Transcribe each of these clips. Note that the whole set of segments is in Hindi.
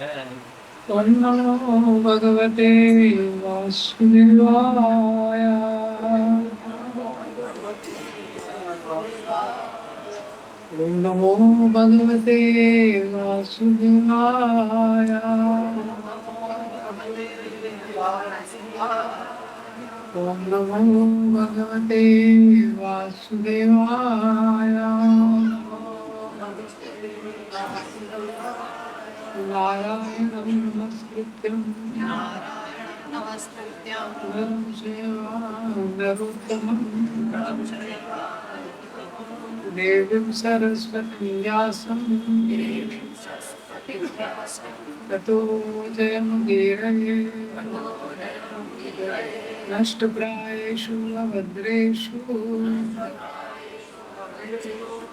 ओम नमो भगवते वासुदेवाय। ओम नमो भगवते वासुदेवाय। ओम नमो भगवते वासुदेवाय। नारायणं नमस्कृत्यं नरं चैव नरोत्तमं देवीं सरस्वतीं व्यासं ततो जयमुदीरये। नष्टप्रायेषु अभद्रेषु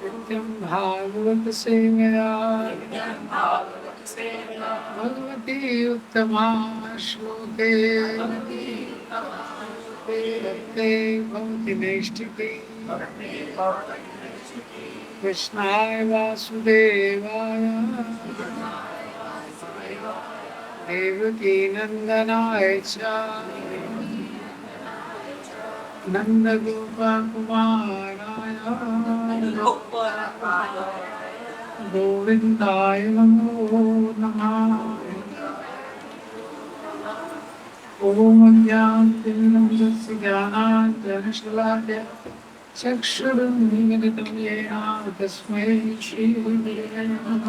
नित्यं भागवत सेवया भगवती उत्तमा श्लोके भक्ते भवति नैष्ठिकी। कृष्णाय वासुदेवाय देवकी नंदनाय च नन्दगोपकुमाराय गोविन्दाय नमो नमः। ॐ ज्ञानतिमिरन्दस्य ज्ञानाञ्जनशलाकया चक्षुरुन्मीलितं येन तस्मै श्रीगुरुवे नमः।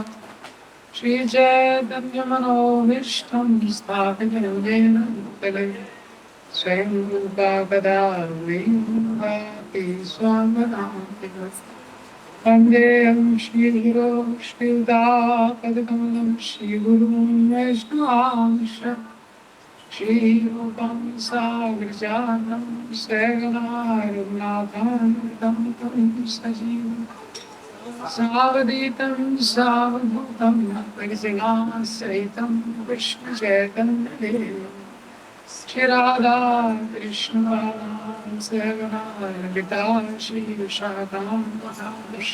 श्रीचैतन्यमनोभीष्टं स्थापितं येन भूतले स्वयं रूपा कदा भाति स्वामिनाथि। वन्देऽहं श्रीगुरो श्रीयुतापदकमलं श्रीगुरुं वैष्णवांश श्रीरूपं साग्रजातं सहगना रघुनाथान्वितं तं सजीवं सावधूतं सावधूतं परिजनासहितं कृष्णचैतन्यदेवं श्री राधा कृष्ण सहगना ललिता श्री विशाखान्वितांश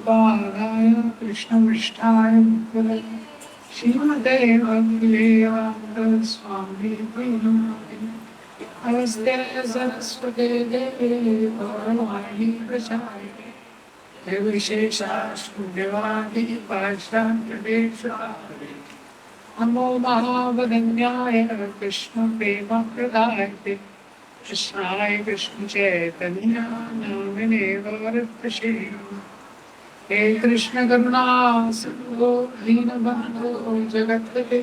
पादाय कृष्णपृष्ठाय भूतले श्रीमते भक्तिवेदान्त स्वामी नमस्ते सरस्वते देवे गौरवाणी प्रचारिणे विशेषा शून्यवादी पाषाण्यदेशाः। नमो महावदन्याय कृष्ण प्रेम प्रदायते कृष्णाय कृष्ण चैतन्य नामिने गौरक्षे। हे कृष्ण करुणा सिंधु दीनबंधु जगत्पते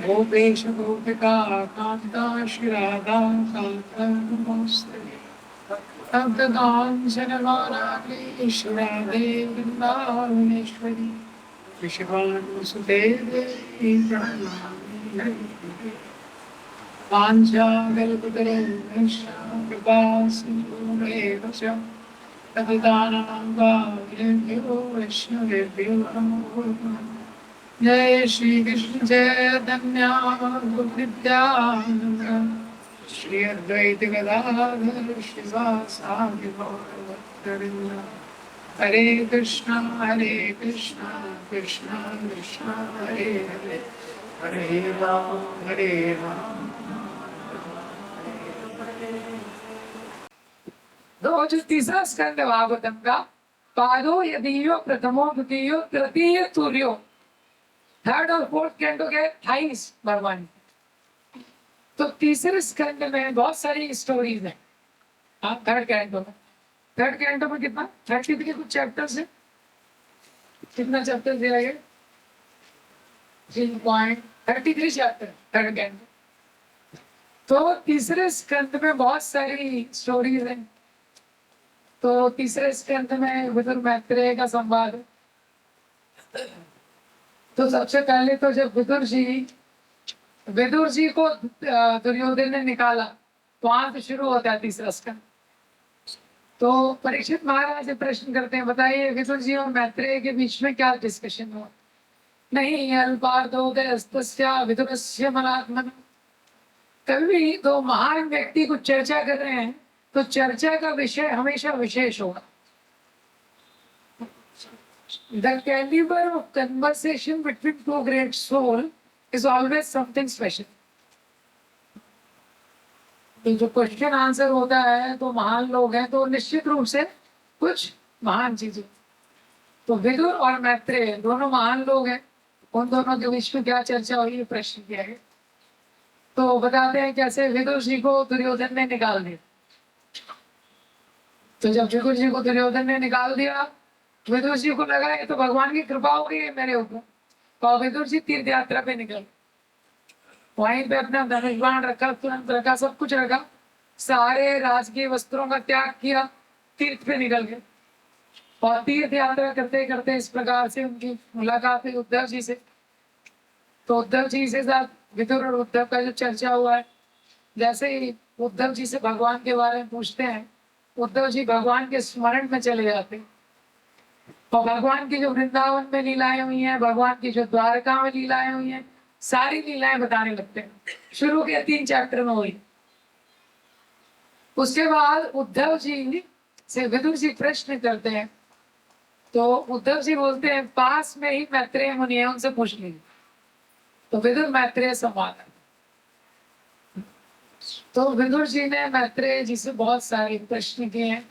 गोपेश गोपिका कांता श्री राधा कांता नमोस्तुते। तप्तकांचन गौरांगी श्री राधे वृंदावनेश्वरी विश्वानुसुते देवी प्रणमामि हरिप्रिये। वाञ्छाकल्पतरुभ्यश्च कृपा सिन्धुभ्येव च पतितानां पावनेभ्यो वैष्णवेभ्यो नमो नमः। जय श्री कृष्ण चैतन्य प्रभु नित्यानंद श्री अद्वैत गदाधर श्रीवासादि गौरभक्तवृंद। हरे कृष्णा कृष्ण कृष्ण हरे हरे हरे राम। तो जो तीसरा स्कंद भागवतम का पादो यदीयो प्रथमो द्वितीयो तृतीय तुर्यो थर्ड और फोर्थ कैंटो के 28 भगवान। तो तीसरे स्कंद में बहुत सारी स्टोरीज हैं। हाँ, थर्ड कैंटो में कितना 33 कुछ चैप्टर्स है। कितना चैप्टर दिया गया 3.33 चैप्टर थर्ड कैंटो। तो तीसरे स्कंद में बहुत सारी स्टोरीज हैं। तो तीसरे स्कंद में विदुर मैत्रेय का संवाद। तो सबसे पहले तो जब विदुर जी को दुर्योधन ने निकाला तो वहां से शुरू होता है तीसरा स्कंद। तो परीक्षित महाराज प्रश्न करते हैं, बताइए विदुर जी और मैत्रेय के बीच में क्या डिस्कशन हुआ। नहीं अल्पार्धोदयस्तस्या विदुरस्य मनात्मन। कभी दो महान व्यक्ति कुछ चर्चा कर रहे हैं तो चर्चा का विषय हमेशा विशेष होगा। The caliber of conversation between two great souls is always something special. तो जो क्वेश्चन आंसर होता है तो महान लोग हैं तो निश्चित रूप से कुछ महान चीजें। तो विदुर और मैत्रेय दोनों महान लोग हैं, उन दोनों के बीच में क्या चर्चा हुई, प्रश्न किया है। तो बताते हैं कैसे विदुर जी को दुर्योधन ने निकाल दिया। तो जब विदुर जी को दुर्योधन ने निकाल दिया, विदुर जी को लगा ये तो भगवान की कृपा हो गई है मेरे ऊपर। तो विदुर जी तीर्थ यात्रा पे निकल, वहीं पे अपना धनुष बाण रखा, तुरंत रखा, सब कुछ रखा, सारे राजकीय वस्त्रों का त्याग किया, तीर्थ पे निकल गए। और तीर्थ यात्रा करते करते इस प्रकार से उनकी मुलाकात हुई उद्धव जी से। तो उद्धव जी से साथ विदुर और उद्धव का जो चर्चा हुआ है, जैसे ही उद्धव जी से भगवान के बारे में पूछते हैं, उद्धव जी भगवान के स्मरण में चले जाते हैं। और भगवान की जो वृंदावन में लीलाएं हुई हैं, भगवान की जो द्वारका में लीलाएं हुई हैं, सारी लीलाएं बताने लगते हैं। शुरू के 3 चैप्टर में हुई। उसके बाद उद्धव जी से विदुर जी प्रश्न करते हैं। तो उद्धव जी बोलते हैं पास में ही मैत्रेय मुनि है, उनसे पूछ लीजिए। तो विदुर मैत्रेय संवाद। तो विदुर जी ने मैत्रेय जी से बहुत सारे प्रश्न किए हैं।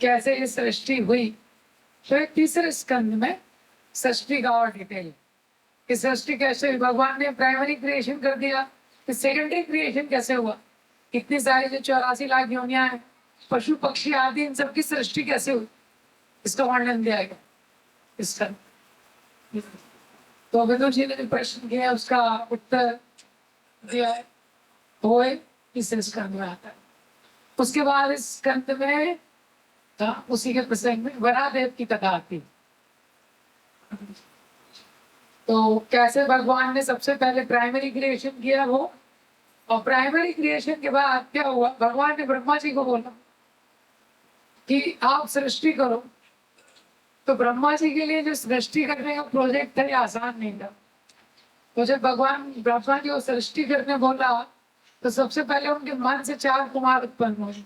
कैसे ये सृष्टि हुई। तो एक तीसरे स्कंद में सृष्टि का और डिटेल, कि सृष्टि कैसे हुई, भगवान ने प्राइमरी क्रिएशन कर दिया, कि सेकेंडरी क्रिएशन कैसे हुआ, इतनी सारी जो 84 लाख योनियां हैं, पशु पक्षी आदि, इन सबकी सृष्टि कैसे हुई, इसका वर्णन दिया गया इसका। तो विदुर जी ने जो प्रश्न किया उसका उत्तर दिया है, वो तीसरे स्कंद में आता है। उसके बाद इस स्कंद में उसी के प्रसंग में वरादेव की कथा आती है। तो कैसे भगवान ने सबसे पहले प्राइमरी क्रिएशन किया वो, और प्राइमरी क्रिएशन के बाद क्या हुआ, भगवान ने ब्रह्मा जी को बोला कि आप सृष्टि करो। तो ब्रह्मा जी के लिए जो सृष्टि करने का प्रोजेक्ट था ये आसान नहीं था। तो जब भगवान ब्रह्मा जी को सृष्टि करने बोला, तो सबसे पहले उनके मन से 4 कुमार उत्पन्न हुए।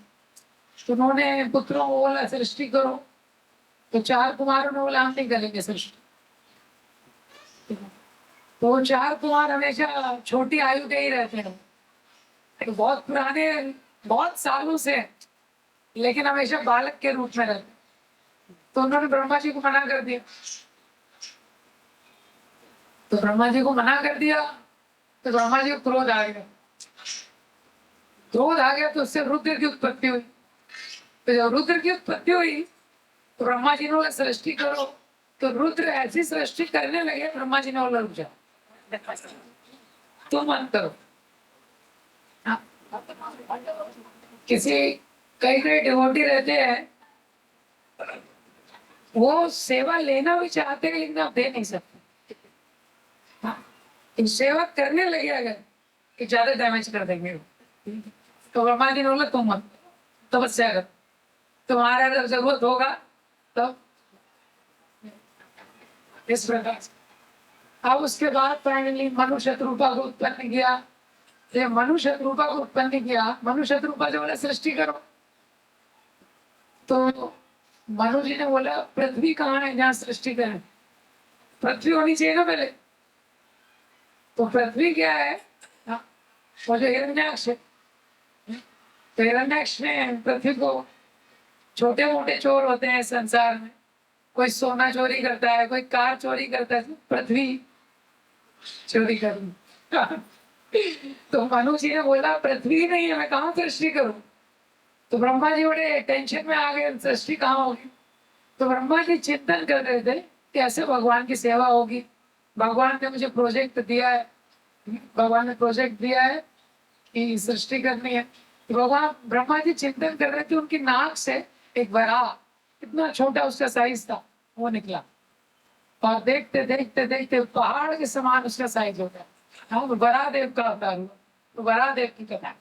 तो उन्होंने पुत्रों को बोला सृष्टि करो। तो 4 कुमारों ने बोला हम नहीं करेंगे सृष्टि। तो 4 कुमार हमेशा छोटी आयु के ही रहते हैं, तो बहुत पुराने, बहुत सालों से, लेकिन हमेशा बालक के रूप में रहते। तो उन्होंने ब्रह्मा जी को मना कर दिया। तो ब्रह्मा जी को मना कर दिया तो ब्रह्मा जी को क्रोध आ गया। क्रोध आ गया तो उससे रुद्र की उत्पत्ति हुई। तो जब रुद्र की उत्पत्ति हुई तो ब्रह्मा जी ने बोला सृष्टि करो। तो रुद्र ऐसी सृष्टि करने लगे, ब्रह्मा जी ने बोला रुक जाओ, तुम मत करो। किसी कई डिवोटी रहते हैं, वो सेवा लेना भी चाहते हैं लेकिन आप दे नहीं सकते। सेवा करने लगे अगर कि ज्यादा डैमेज कर देंगे, तो ब्रह्मा जी ने बोला तुम मत, तपस्या कर, तुम्हारा अगर जरूरत होगा तब। इस प्रकार से अब उसके बाद फाइनली मनु शत्रुपा को उत्पन्न किया। जब मनु शत्रुपा को उत्पन्न किया, मनु शत्रुपा जो बोला सृष्टि करो। तो मनु जी ने बोला पृथ्वी कहाँ है जहाँ सृष्टि करें, पृथ्वी होनी चाहिए ना पहले। तो पृथ्वी क्या है, वो जो हिरण्याक्ष है, तो हिरण्याक्ष ने पृथ्वी को, छोटे मोटे चोर होते हैं संसार में, कोई सोना चोरी करता है, कोई कार चोरी करता है, पृथ्वी चोरी करनी। तो मनु जी ने बोला पृथ्वी नहीं है, मैं कहाँ सृष्टि करूं। तो ब्रह्मा जी बड़े टेंशन में आ गए, सृष्टि कहाँ होगी। तो ब्रह्मा जी चिंतन कर रहे थे कैसे भगवान की सेवा होगी। भगवान ने मुझे प्रोजेक्ट दिया है, भगवान ने प्रोजेक्ट दिया है कि सृष्टि करनी है। तो भगवान ब्रह्मा जी चिंतन कर रहे थे, उनकी नाक से एक वराह, इतना छोटा उसका साइज था, वो निकला। और देखते देखते देखते पहाड़ के समान उसका साइज हो गया। हाँ, वराहदेव का अवतार हुआ। तो वराहदेव की कथा,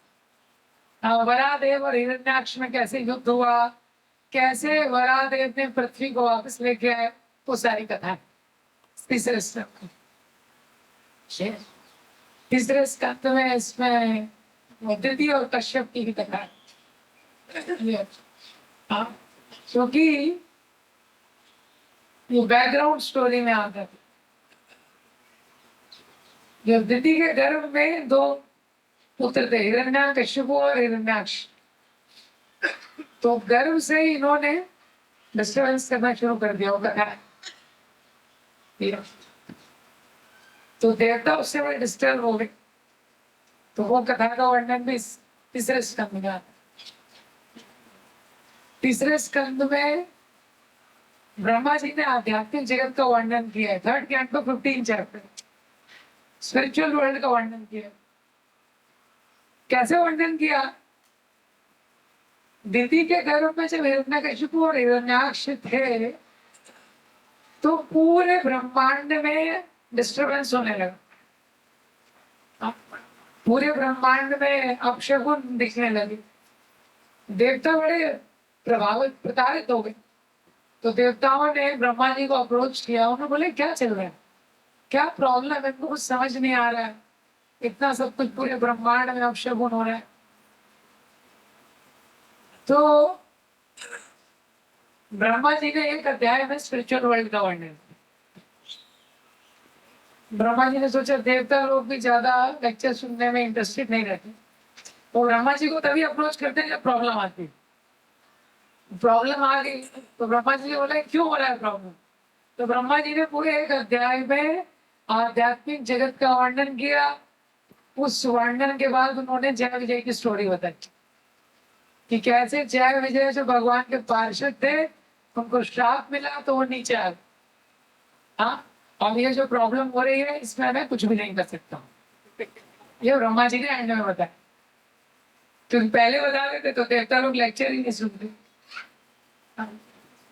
हाँ, वराहदेव और हिरण्याक्ष में कैसे युद्ध हुआ, कैसे वराहदेव ने पृथ्वी को वापस लेके आए, वो सारी कथा है तीसरे स्कंद। तीसरे स्कंद में इसमें दिति और कश्यप की भी कथा है। हाँ, क्योंकि ये बैकग्राउंड स्टोरी में आता है। जब दिति के गर्भ में दो पुत्र थे, हिरण्यकशिपु और हिरण्याक्ष। तो गर्भ से ही इन्होंने डिस्टर्बेंस करना शुरू कर दिया होगा। तो देवता उससे बड़े डिस्टर्ब हो गए। तो वो कथा का वर्णन भी तीसरे स्कंद में आता है। तीसरे स्कंद में ब्रह्मा जी ने आध्यात्मिक जगत का वर्णन किया है। Third canto 15 chapter spiritual world का वर्णन किया। कैसे वर्णन किया? दिति के गर्भ में जब हिरण्यकशिपु और हिरण्याक्ष थे तो पूरे ब्रह्मांड में डिस्टरबेंस होने लगा। पूरे ब्रह्मांड में अपशकुन दिखने लगे। देवता बड़े प्रभावित प्रताड़ित हो गए। तो देवताओं ने ब्रह्मा जी को अप्रोच किया। उन्होंने बोले क्या चल रहा है, क्या प्रॉब्लम है, मेरे को कुछ समझ नहीं आ रहा है, इतना सब कुछ पूरे ब्रह्मांड में अपशकुन हो रहा है। तो ब्रह्मा जी ने एक अध्याय में स्पिरिचुअल वर्ल्ड का वर्णन। ब्रह्मा जी ने सोचा देवता लोग भी ज्यादा लेक्चर सुनने में इंटरेस्टेड नहीं रहते, तो ब्रह्मा जी को तभी अप्रोच करते हैं जब प्रॉब्लम आती है। प्रॉब्लम आ गई तो ब्रह्मा जी ने बोला क्यों हो रहा है प्रॉब्लम। तो ब्रह्मा जी ने पूरे एक अध्याय में आध्यात्मिक जगत का वर्णन किया। उस वर्णन के बाद उन्होंने जय विजय की स्टोरी बताई कि कैसे जय विजय जो भगवान के पार्षद थे उनको श्राप मिला तो वो नीचे आ गए। हाँ, और ये जो प्रॉब्लम हो रही है इसमें मैं कुछ भी नहीं कर सकता। ये ब्रह्मा जी ने एंड में बताया। तुम पहले बता देते तो देवता लोग लेक्चर ही नहीं सुनते।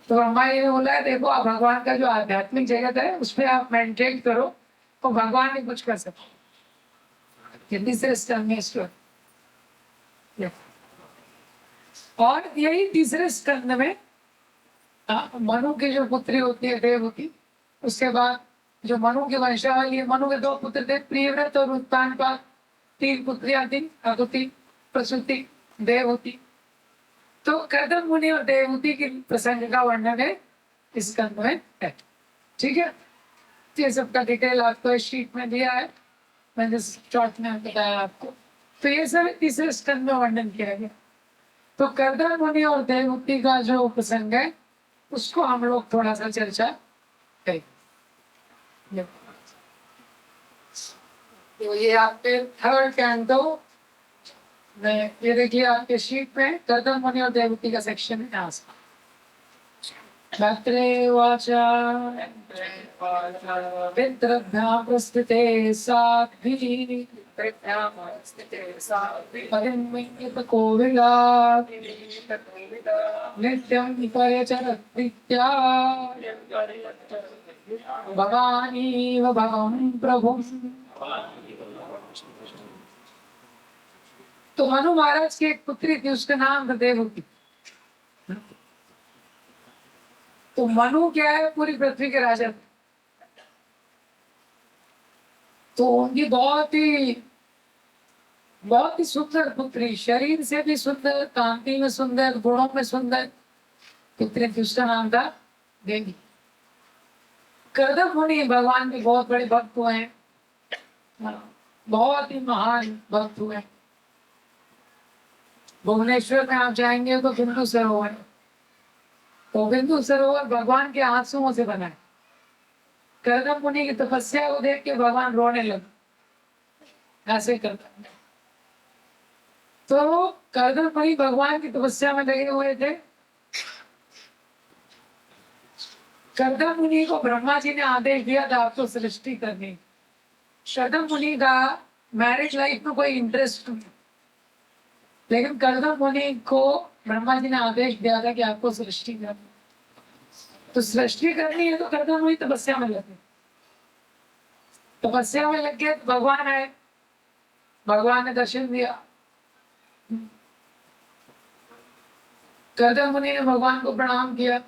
तो ब्रह्मा जी ने बोला है देखो आप भगवान का जो आध्यात्मिक जगत है उसमें आप मेडिटेट करो तो भगवान नहीं कुछ कर सकते। तीसरे स्कंद में स्टोरी। और यही तीसरे स्कंद में मनु की जो पुत्री होती है देवहूति, उसके बाद जो मनु की वंशावली है, मनु के दो पुत्र थे प्रियव्रत और उत्तानपाद। 3 पुत्रियां थी, अदिति, प्रसूति, देवहूति। तो कर्दम मुनि और देवहूति की प्रसंग का वर्णन है इस स्कंद में है। ठीक है, ये सबका डिटेल आपको इस शीट में दिया है, मैंने शॉर्ट में बताया आपको। तो ये सब तीसरे स्कंद में वर्णन किया गया। तो कर्दम मुनि और देवहूति का जो प्रसंग है उसको हम लोग थोड़ा सा चर्चा करें। तो ये आपके थर्ड कैंटो में, ये देखिए आपके शीट में कर्दम मुनि और देवहूति का सेक्शन है। यहाँ से पितृभ्यां प्रस्थिते साध्वी कोविलात् नित्यं परिचरत् प्रीत्या भवानीव भवं प्रभुम्। तो मनु महाराज की एक पुत्री थी, उसका नाम था देवहूति। तो मनु क्या है, पूरी पृथ्वी के राजा थे। तो उनकी बहुत ही सुंदर पुत्री, शरीर से भी सुंदर, कांति में सुंदर, गुणों में सुंदर पुत्री थी, उसका नाम था देवी। कर्दम मुनि भगवान के बहुत बड़े भक्त हुए हैं, बहुत ही महान भक्त हुए हैं। भुवनेश्वर में आप जाएंगे तो बिंदु सरोवर, तो बिंदु सरोवर भगवान के आंसुओं से बना है। कर्दम मुनि की तपस्या को देख के भगवान रोने लगे, ऐसे करता। तो कर्दम मुनि भगवान की तपस्या में लगे हुए थे। कर्दम मुनि को ब्रह्मा जी ने आदेश दिया था आपको सृष्टि करनी। कर्दम मुनि का मैरिज लाइफ में कोई इंटरेस्ट नहीं, लेकिन कर्दम मुनि को ब्रह्मा जी ने आदेश दिया था कि आपको सृष्टि करनी। तो सृष्टि करनी है तो कर्दम मुनि तपस्या में लगे। तपस्या में लग गए तो भगवान आए, भगवान ने दर्शन दिया। कर्दम मुनि ने भगवान को प्रणाम किया।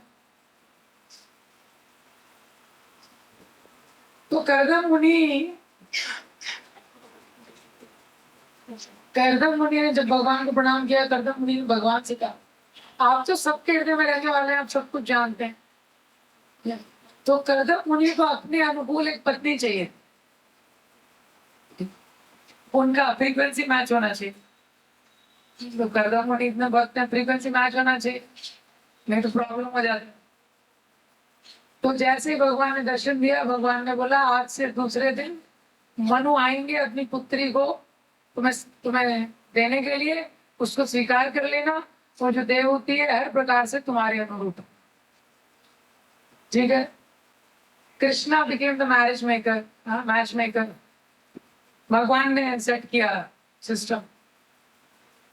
तो कर्दम मुनि ने जब भगवान को प्रणाम किया, कर्दम मुनि ने भगवान से कहा आप तो सबके हृदय में रहने वाले हैं, आप सब कुछ जानते हैं, तो करदम मुनि को अपने अनुकूल एक पत्नी चाहिए, उनका फ्रीक्वेंसी मैच होना चाहिए। तो करदम मुनि इतने भक्त हैं, फ्रीक्वेंसी मैच होना चाहिए, नहीं तो प्रॉब्लम हो जाती है। तो जैसे ही भगवान ने दर्शन दिया, भगवान ने बोला आज से दूसरे दिन मनु आएंगे अपनी पुत्री को तुम्हें तुम्हें देने के लिए, उसको स्वीकार कर लेना, और जो देव होती है हर प्रकार से तुम्हारे अनुरूप। ठीक है, Krishna became the marriage maker, match maker. भगवान ने सेट किया सिस्टम।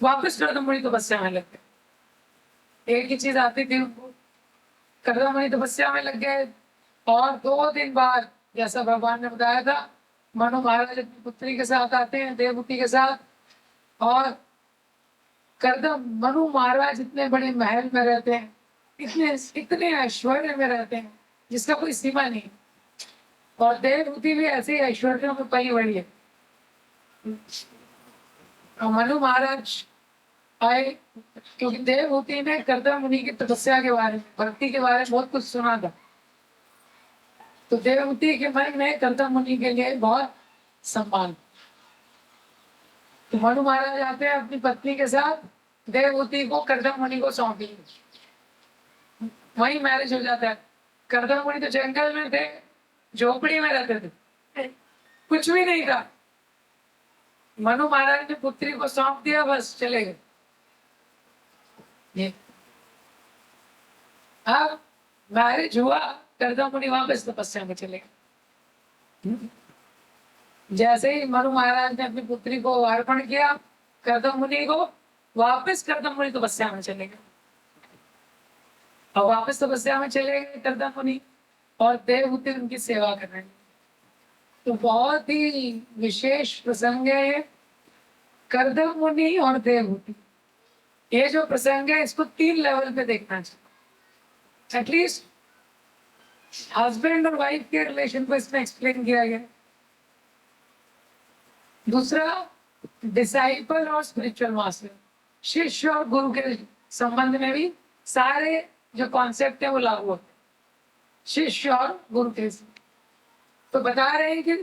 वापस करदम मुनि तपस्या में लग गए। एक ही चीज आती थी उनको, करदम मुनि तपस्या में लग गए। और 2 दिन बाद जैसा भगवान ने बताया था, मनु महाराज अपनी पुत्री के साथ आते हैं, देवहूति के साथ। और करदम मनु महाराज इतने बड़े महल में रहते हैं, इतने इतने ऐश्वर्य में रहते हैं जिसका कोई सीमा नहीं। और देवहूति भी ऐसे ही ऐश्वर्य में पली बड़ी है। और मनु महाराज आए क्योंकि देवहूति ने करदम मुनि की तपस्या के बारे में, भक्ति के बारे में बहुत कुछ सुना था। तो देवहूति के मन में करदम मुनि के लिए बहुत सम्मान। तो मनु महाराज आते हैं अपनी पत्नी के साथ, देवहूति को करदम मुनि को सौंप दिए, वही मैरिज हो जाता है। करदम मुनि तो जंगल में थे, झोपड़ी में रहते थे, कुछ भी नहीं था। मनु महाराज ने पुत्री को सौंप दिया, बस चले गए। अब मैरिज हुआ, करदम मुनि वापस तपस्या में चले गए। जैसे ही मनु महाराज ने अपनी पुत्री को अर्पण किया करदम मुनि को, वापस करदम मुनि तपस्या में चले गए। और वापस तपस्या में चले गए करदम मुनि, और देवहूति उनकी सेवा कर रहे हैं। तो बहुत ही विशेष प्रसंग है ये, करदम मुनि और देवहूति। ये जो प्रसंग है इसको 3 लेवल पे देखना चाहिए। एटलीस्ट हस्बैंड और वाइफ के रिलेशन को इसमें एक्सप्लेन किया गया। दूसरा, डिसाइपल और स्पिरिचुअल मास्टर, शिष्य और गुरु के संबंध में भी सारे जो कॉन्सेप्ट है वो लागू होते हैं शिष्य और गुरु के। तो बता रहे हैं कि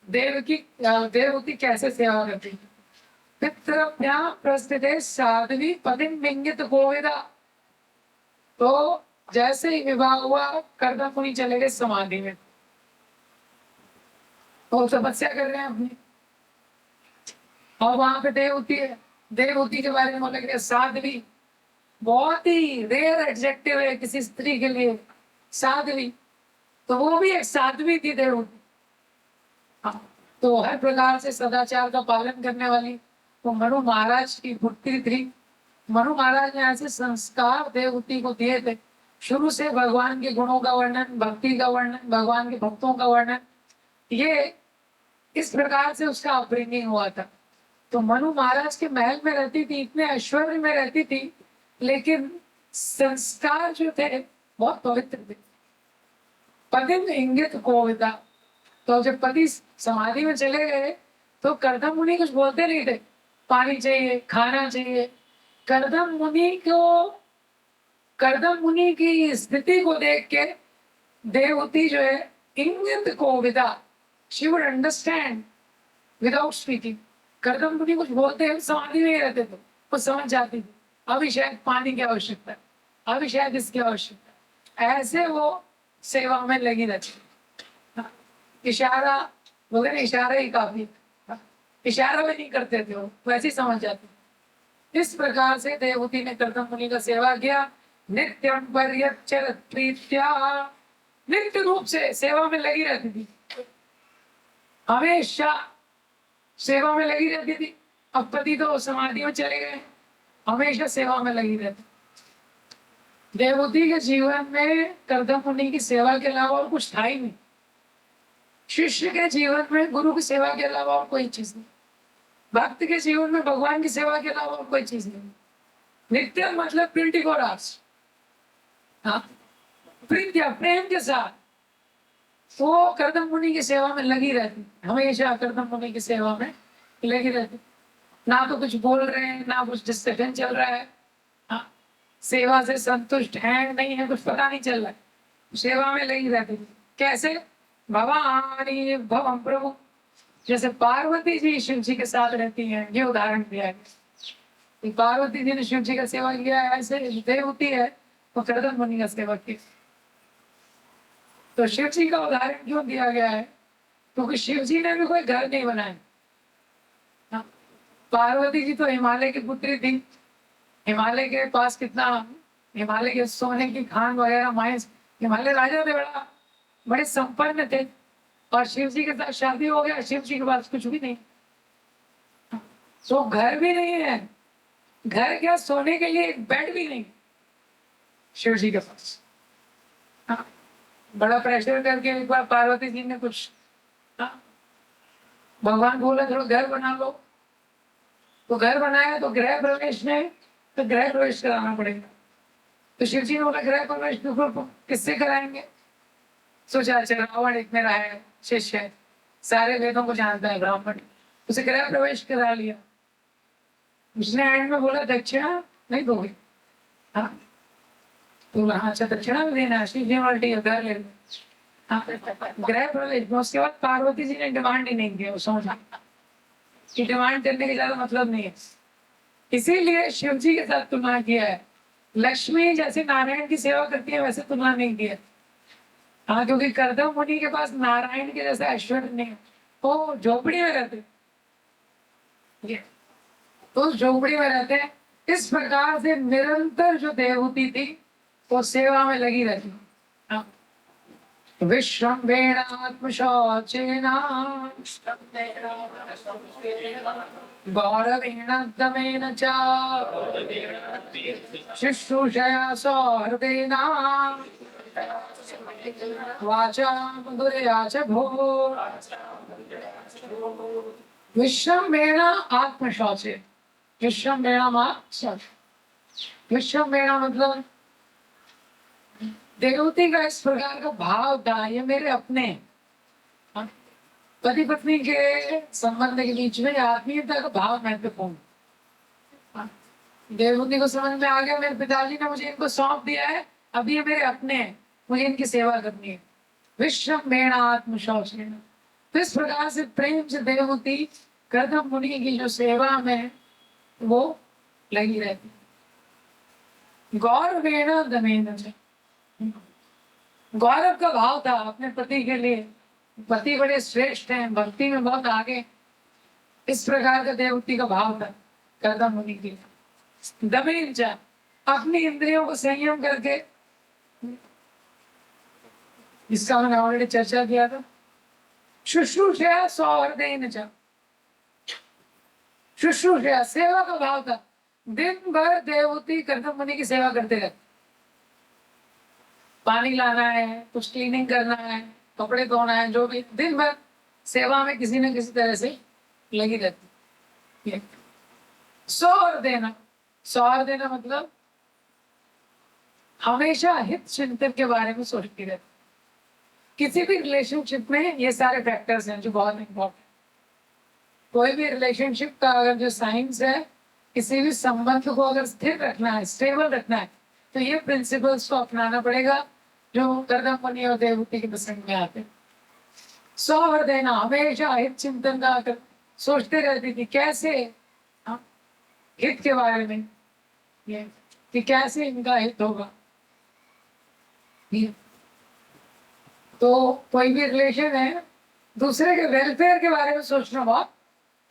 देवहूति कैसे सेवा करती है। पितृभ्या प्रस्थिते साध्वी पतिं विंगित गोविदा। तो जैसे ही विवाह हुआ करदम मुनि चले गए समाधि में, तो तपस्या कर रहे हैं अपनी। और वहां पे देवहूति है, देवहूति के बारे में बोला गया साध्वी, बहुत ही रेयर एडजेक्टिव है किसी स्त्री के लिए, साध्वी। तो वो भी एक साध्वी थी देवहूति। तो हर प्रकार से सदाचार का पालन करने वाली वो मनु महाराज की पुत्री थी। मनु महाराज ने ऐसे संस्कार देवहूति को दिए थे, शुरू से भगवान के गुणों का वर्णन, भक्ति का वर्णन, भगवान के भक्तों का वर्णन, ये इस प्रकार से उसका अपब्रिंगिंग हुआ था। तो मनु महाराज के महल में रहती थी, इतने ऐश्वर्य में रहती थी, लेकिन संस्कार जो थे बहुत पवित्र थे। पतिं इंगित गोविदा। तो जब पति समाधि में चले गए तो करदम मुनि कुछ बोलते नहीं थे, पानी चाहिए, खाना चाहिए। करदम मुनि की स्थिति को देख के देवहूति जो है इंगित गोविदा, she would understand without speaking. Kardam Muni कुछ बोलते हैं, समाधि में रहते थे, वो समझ जाती थी अभी शायद पानी की आवश्यकता है, अभी शायद इसकी आवश्यकता है। ऐसे वो सेवा में लगी रहती। इशारा वगैरह, इशारा ही काफी, इशारा भी नहीं करते थे वो, वैसे ही समझ जाते। इस प्रकार से देवहूति ने करदम मुनि का सेवा किया। नित्यं पर्यच्चरत् प्रीत्या, नित्य रूप से सेवा में लगी रहती थी, हमेशा सेवा में लगी रहती थी। अब पति तो समाधि में चले गए, हमेशा सेवा में लगी रहती। देवहूति के जीवन में करदम मुनि की सेवा के अलावा और कुछ था ही नहीं। शिष्य के जीवन में गुरु की सेवा के अलावा और कोई चीज नहीं। भक्त के जीवन में भगवान की सेवा के अलावा और कोई चीज नहीं। नित्य मतलब 24 आवर्स, हाँ, प्रीत्या, प्रेम के साथ वो करदम मुनि की सेवा में लगी रहती, हमेशा करदम मुनि की सेवा में लगी रहती। ना तो कुछ बोल रहे हैं, ना कुछ डिस्कशन चल रहा है, हाँ, सेवा से संतुष्ट है नहीं है कुछ पता नहीं चल रहा है, सेवा में लगी रहती थी। कैसे? भवानी भवम प्रभु, जैसे पार्वती जी शिव जी के साथ रहती हैं, ये उदाहरण दिया है कि पार्वती जी ने शिव जी का सेवा किया है, ऐसे देवती है तो कर्दम मुनि का सेवा की। तो शिव जी का उदाहरण क्यों दिया गया है? क्योंकि शिव जी ने भी कोई घर नहीं बनाया। हाँ, पार्वती जी तो हिमालय की पुत्री थी। हिमालय के पास कितना, हिमालय के सोने की खान वगैरह माइंस, हिमालय राजा थे, बड़े संपन्न थे। और शिव जी के साथ शादी हो गया, शिव जी के पास कुछ भी नहीं। तो घर भी नहीं है, घर क्या, सोने के लिए एक बेड भी नहीं शिव जी के पास। हाँ, बड़ा प्रेशर करके एक बार पार्वती जी ने कुछ, हाँ, भगवान बोला थोड़ा घर बना लो, तो घर बनाया। तो गृह प्रवेश में तो गृह प्रवेश कराना पड़ेगा। तो शिव जी ने बोला गृह प्रवेश किससे कराएंगे? सोचा अच्छा रावण एक मेरा है शिष्य है, सारे वेदों को जानता है, ब्राह्मण, उसे गृह प्रवेश करा लिया। उसने एंड में बोला दक्षिणा नहीं दोगे? हाँ, तो हाँ अच्छा दक्षिणा भी देना, शिव जी वाली घर ले लो। हाँ, गृह प्रवेश में उसके बाद पार्वती जी ने डिमांड ही नहीं किया, समझा कि डिमांड करने के ज्यादा मतलब नहीं है। इसीलिए शिव जी के साथ तुलना किया है। लक्ष्मी जैसे नारायण की सेवा करती है वैसे तुलना नहीं किया। हाँ, क्योंकि कर्दम मुनि के पास नारायण के जैसा ऐश्वर्य नहीं है, वो झोपड़ी में रहते, ये तो झोपड़ी में रहते हैं। इस प्रकार से निरंतर जो देवहूति थी वो सेवा में लगी रहती। हाँ, विश्रम्भेणात्मशौचेन गौरवेण दमेन च शुश्रूषया सौहृदेन वाचा मधुरया च भो। विश्रम्भेण आत्मशौचे, विश्रम्भेण विश्रम्भेण मतलब देवती का इस प्रकार का भाव था, ये मेरे अपने। हाँ, पति पत्नी के संबंध के बीच में आत्मीयता का भाव महत्वपूर्ण। हाँ, देवती को समझ में आ गया मेरे पिताजी ने मुझे इनको सौंप दिया है, अब ये मेरे अपने हैं, मुझे इनकी सेवा करनी है। विश्रम्भेण आत्मशौचेन, तो इस प्रकार से प्रेम से देवती कर्दम मुनि की जो सेवा में वो लगी रहती। गौरवेण दमेन च, गौरव का भाव था अपने पति के लिए। पति बड़े श्रेष्ठ हैं, भक्ति में बहुत आगे, इस प्रकार का देवती का भाव था कर्दम मुनि के लिए। दमेन च, अपनी इंद्रियों को संयम करके, इसका मैंने ऑलरेडी चर्चा किया था। शुश्रूषया सौहृदेन च, शुश्रूषया सेवा का भाव था। दिन भर देवती कर्दम मुनि की सेवा करते रहते, पानी लाना है, कुछ क्लीनिंग करना है, कपड़े धोना है, जो भी, दिन भर सेवा में किसी न किसी तरह से लगी रहती। सौर देना, सौर देना मतलब हमेशा हित चिंतन के बारे में सोचती रहती। किसी भी रिलेशनशिप में ये सारे फैक्टर्स हैं जो बहुत इंपॉर्टेंट। कोई भी रिलेशनशिप का अगर जो साइंस है, किसी भी संबंध को अगर स्थिर रखना है, स्टेबल रखना है, तो ये प्रिंसिपल्स को अपनाना पड़ेगा जो कर्दम मुनि और देवहूति के प्रसंग में आते। सौहृद देना, हमेशा हित चिंतन का कर सोचते रहती थी, कैसे हित के बारे में, ये कि कैसे इनका हित होगा। तो कोई भी रिलेशन है, दूसरे के वेलफेयर के बारे में सोचना बहुत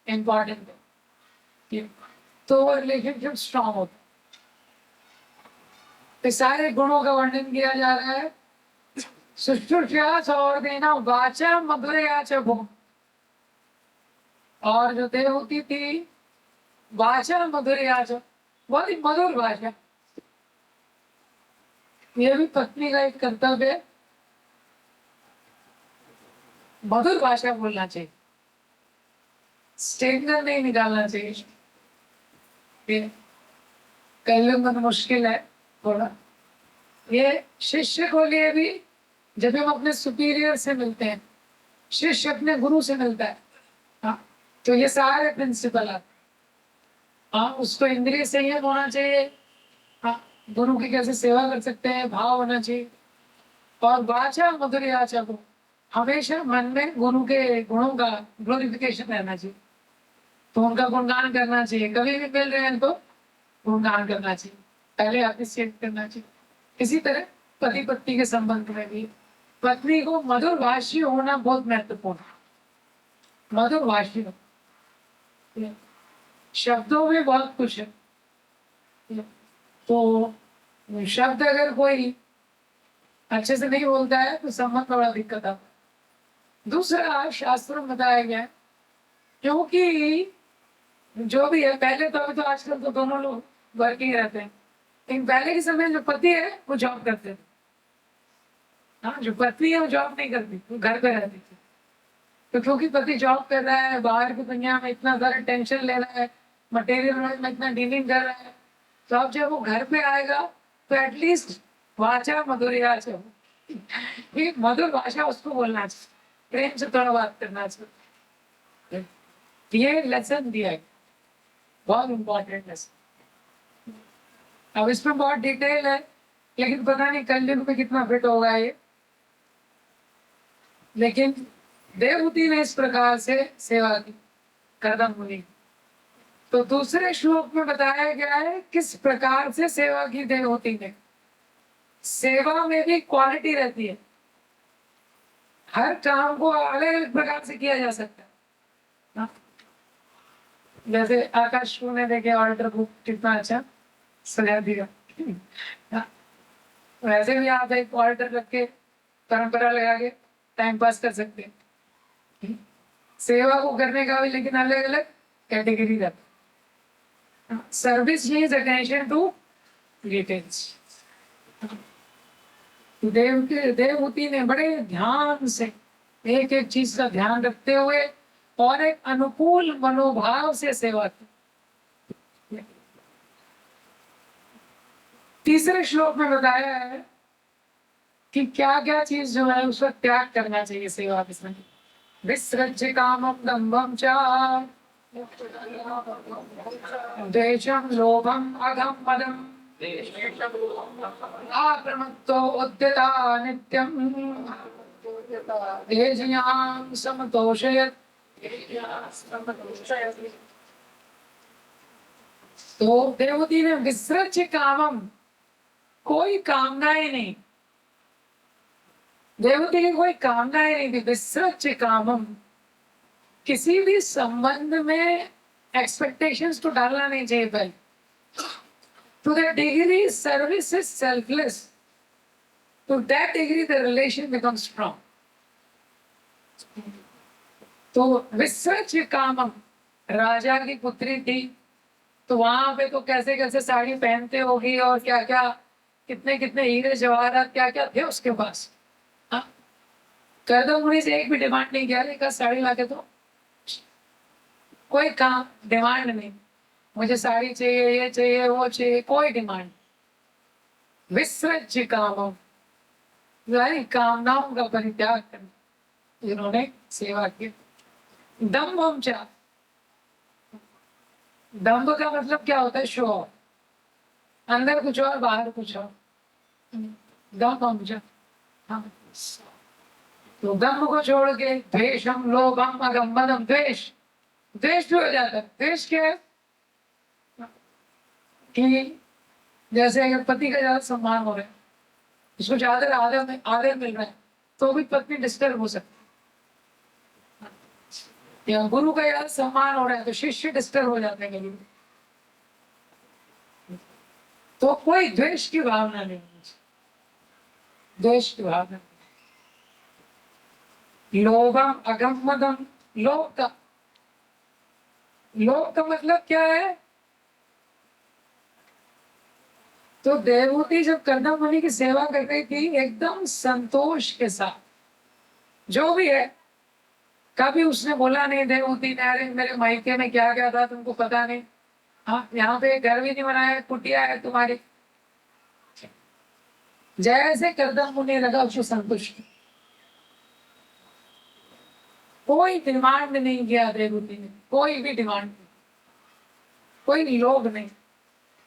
इंपॉर्टेंट है, तो वो रिलेशनशिप स्ट्रांग होता है। तो सारे गुणों का वर्णन किया जा रहा है। शुश्रूषया सौहृदेन वाचा मधुरया च भो, और जो देवहूति थी वाचा मधुरया च, बहुत ही मधुर भाषा। यह भी पत्नी का एक कर्तव्य है, मधुर भाषा बोलना चाहिए, स्टेटमेंट नहीं निकालना चाहिए। कलयुग में मुश्किल है थोड़ा। ये शिष्य को लिए भी, जब हम अपने सुपीरियर से मिलते हैं, शिष्य अपने गुरु से मिलता है, हाँ, तो ये सारे प्रिंसिपल आते। हाँ, उसको इंद्रिय संयम होना चाहिए, हाँ, गुरु की कैसे सेवा कर सकते हैं, भाव होना चाहिए, और वाचा मधुरया च गुण, हमेशा मन में गुरु के गुणों का ग्लोरिफिकेशन रहना चाहिए, तो उनका गुणगान करना चाहिए। कभी भी मिल रहे हैं तो गुणगान करना चाहिए, पहले अप्रिशिएट करना चाहिए। इसी तरह पति पत्नी के संबंध में भी पत्नी को मधुर भाषी होना बहुत महत्वपूर्ण है। मधुर भाषी हो, शब्दों में बहुत कुछ है, तो शब्द अगर कोई अच्छे से नहीं बोलता है तो संबंध में बड़ा दिक्कत आता है। दूसरा, शास्त्रों में बताया गया है, क्योंकि जो भी है, पहले तो अभी तो आजकल तो दोनों लोग वर्किंग रहते हैं, लेकिन पहले के समय जो पति है वो जॉब करते थे। हाँ, जो पत्नी है वो जॉब नहीं करती, वो घर पे रहती थी। तो क्योंकि पति जॉब कर रहा है, बाहर की दुनिया में इतना सारा टेंशन ले रहा है, मटेरियल वर्ल्ड में इतना डीलिंग कर रहा है, तो अब जब वो घर पे आएगा तो एटलीस्ट वाचा मधुरिया से हो, एक मधुर भाषा उसको बोलना चाहिए, प्रेम से थोड़ा बात करना चाहिए। ये लेसन दिया है, बहुत इंपॉर्टेंट लेसन। अब इसमें बहुत डिटेल है, लेकिन पता नहीं कलयुग में कितना फिट होगा ये। लेकिन देवहूति ने इस प्रकार से सेवा की, कदम मुनि। तो दूसरे श्लोक में बताया गया है किस प्रकार से सेवा की देवहूति ने। सेवा में भी क्वालिटी रहती है, हर काम को अलग अलग प्रकार से किया जा सकता है। हाँ? जैसे आकाश ने देखे ऑर्डर बुक कितना अच्छा सजा दिया। हाँ? वैसे भी आप एक ऑर्डर रख के परंपरा लगा के टाइम पास कर सकते हैं। सेवा को करने का भी लेकिन अलग अलग कैटेगरी रहता है। Service needs attention to details. Devahuti ने बड़े ध्यान से एक एक चीज का ध्यान रखते हुए और एक अनुकूल मनोभाव से सेवा की। तीसरे श्लोक में बताया है कि क्या क्या चीज जो है उसका त्याग करना चाहिए सेवा के समय। विसृज्य कामम दंभम च द्वेषम लोभम अघम मदम आप्रमत्तो उद्यता नित्यम तेजयां समतोषयत्। तो देवहूति ने विसृज्य कामम, कोई कामनाएं नहीं, देवहूति की कोई कामनाएं नहीं थी। विसृज्य कामम, किसी भी संबंध में एक्सपेक्टेशंस तो डालना नहीं चाहिए पहले। To the degree service is selfless, to that degree the relation becomes strong. तो विसृज्य कामम, राजा की पुत्री थी, तो वहां पे तो कैसे कैसे साड़ी पहनते होगी और क्या क्या कितने कितने हीरे जवाहरात क्या क्या थे उसके पास। हाँ, कदम मुनि से एक भी डिमांड नहीं किया, लेकिन साड़ी लाके तो कोई काम डिमांड नहीं, मुझे साड़ी चाहिए, ये चाहिए, वो चाहिए, कोई डिमांड। विसृज्य कामम, यानी कामनाओं का परित्याग करना, जिन्होंने सेवा की। दम्भम च, दम्भ का मतलब क्या होता है? शो ऑफ, अंदर कुछ और बाहर कुछ और। दम्भम च, हाँ, तो दम्भ को छोड़ के द्वेषम लोभम अगम मदम, द्वेष, द्वेष भी हो जाता है। द्वेष क्या है कि जैसे अगर पति का ज्यादा सम्मान हो रहा है, उसको ज्यादा आदर मिल रहा है, तो भी पत्नी डिस्टर्ब हो सकती है। या गुरु का ज्यादा सम्मान हो रहा है तो शिष्य डिस्टर्ब हो जाते हैं कभी। तो कोई द्वेष की भावना नहीं, द्वेष की भावना। लोभम अगम मदम, लोभ का, लोभ का मतलब क्या है? तो देवहूति जब कर्दम मुनि की सेवा कर रही थी एकदम संतोष के साथ, जो भी है, कभी उसने बोला नहीं देवहूति ने अरे मेरे मायके में क्या क्या था तुमको पता नहीं, हाँ यहाँ पे घर भी नहीं बनाया, कुटिया है तुम्हारी। जैसे कर्दम मुनि लगा उसको संतुष्ट, कोई डिमांड नहीं किया देवहूति ने, कोई भी डिमांड नहीं, कोई लोभ नहीं।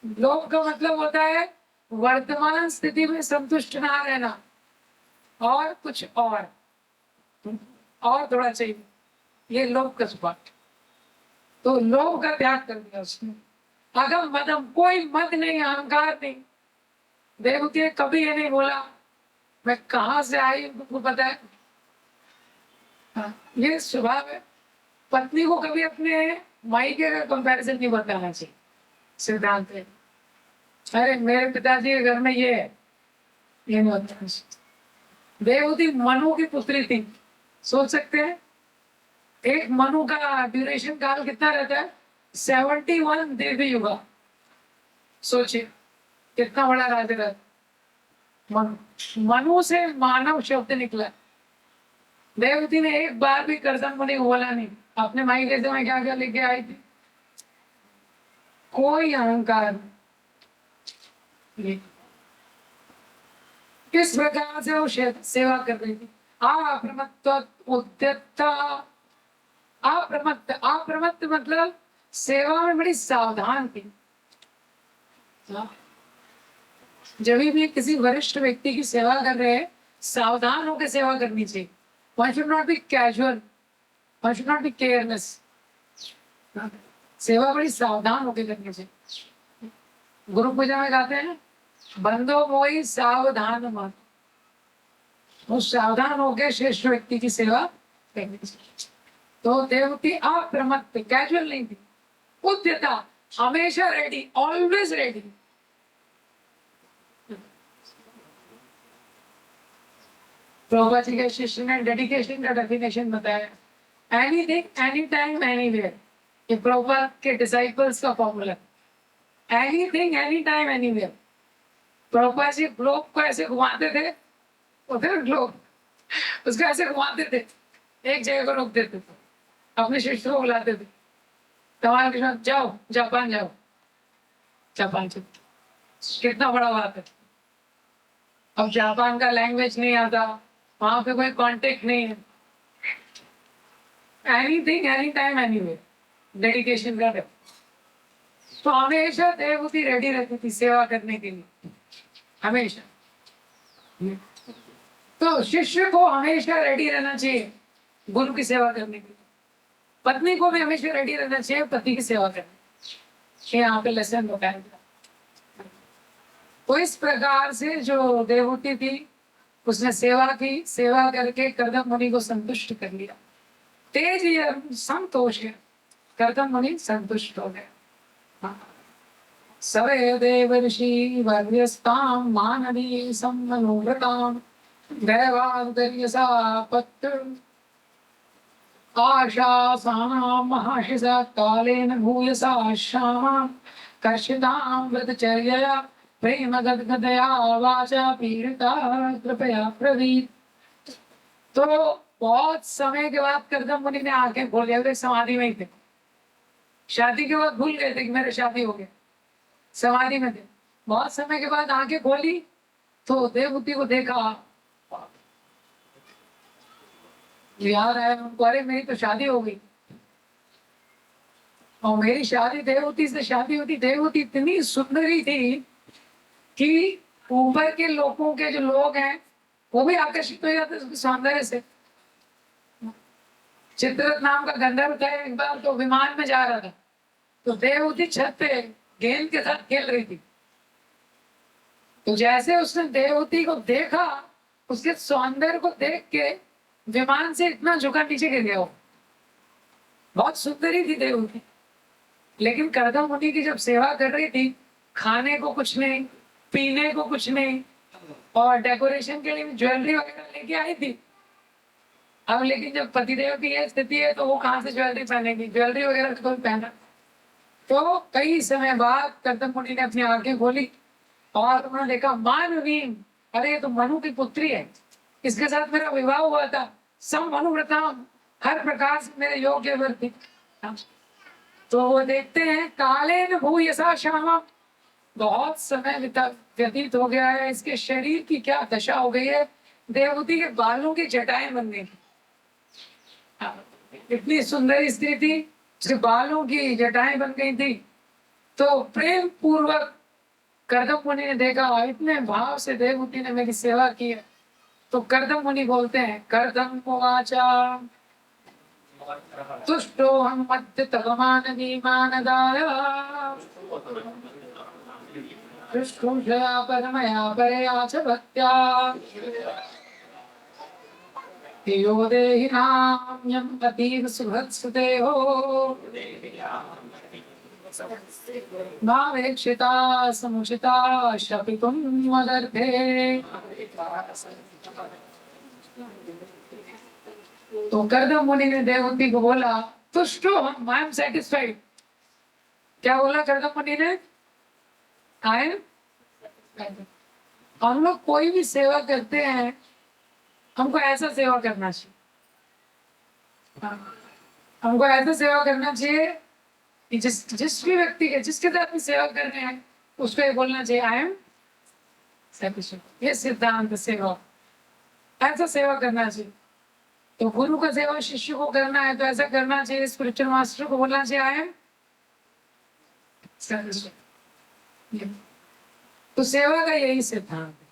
लोभ का मतलब होता है वर्तमान स्थिति में संतुष्ट ना रहना, और कुछ और थोड़ा चाहिए, ये लोभ का स्वभाव। तो लोभ का त्याग कर दिया उसने। अगम मदम, कोई मद नहीं, अहंकार नहीं। देवती ने कभी ये नहीं बोला मैं कहां से आई तुमको पता है। हाँ, ये स्वभाव है। पत्नी को कभी अपने मायके का कंपैरिजन नहीं बताना चाहिए। सिद्धांत है, अरे मेरे पिताजी के घर में ये है, ये नहीं बताना चाहिए। देवती मनु की पुत्री थी, सोच सकते हैं एक मनु का ड्यूरेशन काल कितना रहता है? 71 देवी युग। सोचिए कितना बड़ा राज्य रहता। मनु से मानव शब्द निकला। देवती ने एक बार भी कर्दम मुनि को बोला नहीं अपने माई के में क्या क्या लेके आई थी, कोई अहंकार नहीं। किस प्रकार से वो सेवा कर रही थी? अप्रमत्त उद्यत्ता। अप्रमत्त मतलब सेवा में बड़ी सावधान थी। जब भी किसी वरिष्ठ व्यक्ति की सेवा कर रहे हैं, सावधान होकर सेवा करनी चाहिए। One should not be casual, one should not be careless. सेवा बड़ी सावधान होकर करनी चाहिए। गुरु पूजा में गाते हैं बंदो मोई सावधान मत। वो सावधान होकर श्रेष्ठ व्यक्ति की सेवा करनी चाहिए। तो देवती अप्रमत्त, कैजुअल नहीं थी। उद्यता, हमेशा ready, always ready. Prabhupada ji के शिष्य ने डेडिकेशन का डेफिनेशन बताया, एनीथिंग एनी टाइम एनीवेयर। ये प्रभुपाद के डिसाइपल्स का formula, anything any time anywhere. Prabhupada ji globe को ऐसे घुमाते थे, उधर ग्लोब उसको ऐसे घुमाते थे, एक जगह को रोक देते थे, अपने शिष्य को बुलाते थे, कमाल के साथ जाओ जापान जाओ। जापान से कितना बड़ा बात है। अब जापान का लैंग्वेज नहीं आता, वहां पे कोई कांटेक्ट नहीं है। Anything any time anywhere, dedication का है। तो हमेशा देवती रेडी रहती थी सेवा करने के लिए, हमेशा। तो शिष्य को हमेशा रेडी रहना चाहिए गुरु की सेवा करने के लिए। पत्नी को भी हमेशा रेडी रहना चाहिए पति की सेवा करने। यहाँ पे लेसन बताया गया। तो इस प्रकार से जो देवती थी उसने सेवा की, सेवा करके कर्दम मुनि को संतुष्ट कर लिया। तेज संतोष है, कर्दम मुनि संतुष्ट हो गए। सवे देवर्षि वर्यस्तां मानवी सम्मनोव्रतां दैवादर्यसा पत्र आशासानां महाशिषा कालेन भूयसा श्यामां कर्षितां व्रतचर्यया प्रेम गदगदया वाचा पीड़िता कृपया प्रवीत। तो बहुत समय के बाद कर्दम मुनि ने आंखें खोल लिया, समाधि में ही थे। शादी के बाद भूल गए थे कि मेरे शादी हो गया, समाधि में थे। बहुत समय के बाद आंखें खोली तो देवती को देखा, याद आया उनको, अरे मेरी तो शादी हो गई। और मेरी शादी देवती से शादी होती। देवती इतनी सुंदरी थी कि ऊपर के लोगों के जो लोग हैं वो भी आकर्षित हो जाते उसके सौंदर्य से। चित्ररथ नाम का गंधर्व था, एक बार तो विमान में जा रहा था तो देवती छत पे गेंद के साथ खेल रही थी। तो जैसे उसने देवती को देखा, उसके सौंदर्य को देख के विमान से इतना झुका नीचे गिर गया। वो बहुत सुंदरी थी देवती, लेकिन कर्दम मुनि की जब सेवा कर रही थी, खाने को कुछ नहीं, पीने को कुछ नहीं, और डेकोरेशन के लिए ज्वेलरी वगैरह लेके आई थी। अब लेकिन जब पतिदेव की यह स्थिति है तो वो कहाँ से ज्वेलरी पहनेगी, ज्वेलरी वगैरह तो पहना। तो कई समय बाद कर्दम मुनि ने अपनी आंखें खोली और उन्होंने देखा मानवी, अरे ये तो मनु की पुत्री है, इसके साथ मेरा विवाह हुआ था। सम मनुव्रता, हर प्रकार से मेरे योग्य वर थी। तो वो देखते हैं कालेन भूयसा श्यामा, बहुत समय व्यतीत हो गया है, इसके शरीर की क्या दशा हो गई है। देवती के बालों की जटाएं बन गई। इतनी सुंदर स्त्री थी, उसके बालों की जटाएं बन गई थी। तो प्रेम पूर्वक कर्दम मुनि ने देखा, इतने भाव से देवती ने मेरी सेवा की है, तो कर्दम मुनि बोलते हैं, कर्दम उवाचा तुष्टो हम मध्य तगमान मानदाय तुष्टुषया परमया परया च भक्त्या यो देहि नाम्यं अतीव सुहृत्सुतेहो भावेक्षिता समुचिता शपितुं मदर्थे। तो कर्दम मुनि ने देवहूति को बोला, तुष्टो हम, आई एम सेटिस्फाइड। क्या बोला कर्दम मुनि ने? I am. हम लोग कोई भी सेवा करते हैं, हमको ऐसा सेवा करना चाहिए। हमको ऐसा सेवा करना चाहिए कि जिस भी व्यक्ति के जिसके साथ भी सेवा कर रहे हैं उसको ये बोलना चाहिए, आई एम सेटिस्फाइड। ये सिद्धांत सेवा, ऐसा सेवा करना चाहिए। तो गुरु का सेवा शिष्य को करना है तो ऐसा करना चाहिए, स्पिरिचुअल मास्टर को बोलना चाहिए, आई एम सेटिस्फाइड। तो सेवा का यही सिद्धांत है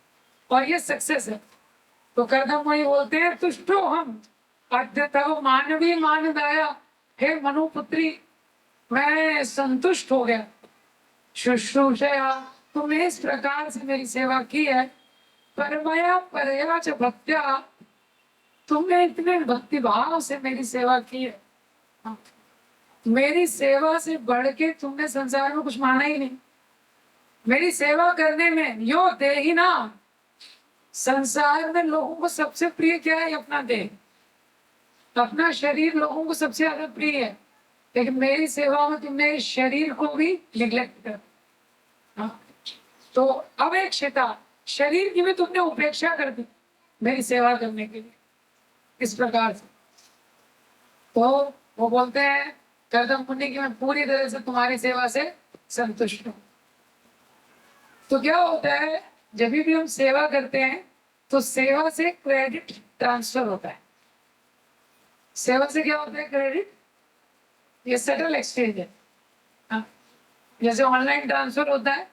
और ये सक्सेस है। तो कर्दम मुनि बोलते हैं, तुष्टो हम अद्य तव मानवी मानदाया, हे मनुपुत्री मैं संतुष्ट हो गया। शुश्रूषया, तुमने इस प्रकार से मेरी सेवा की है, परमया परया च भक्त्या, तुमने इतने भक्ति भाव से मेरी सेवा की है। मेरी सेवा से बढ़ के तुमने संसार में कुछ माना ही नहीं। मेरी सेवा करने में यो देहि ना, संसार में लोगों को सबसे प्रिय क्या है? अपना देह, अपना शरीर लोगों को सबसे ज्यादा प्रिय है। लेकिन मेरी सेवा में तुमने शरीर को भी निग्लेक्ट कर। तो अवेक्षिता, शरीर की भी तुमने उपेक्षा कर दी मेरी सेवा करने के लिए, इस प्रकार से। तो वो बोलते हैं कर्दम मुनि की मैं पूरी तरह से तुम्हारी सेवा से संतुष्ट हूँ। तो क्या होता है, जब भी हम सेवा करते हैं तो सेवा से क्रेडिट ट्रांसफर होता है। सेवा से क्या होता है? क्रेडिट, ये सटल एक्सचेंज है। हाँ? जैसे ऑनलाइन ट्रांसफर होता है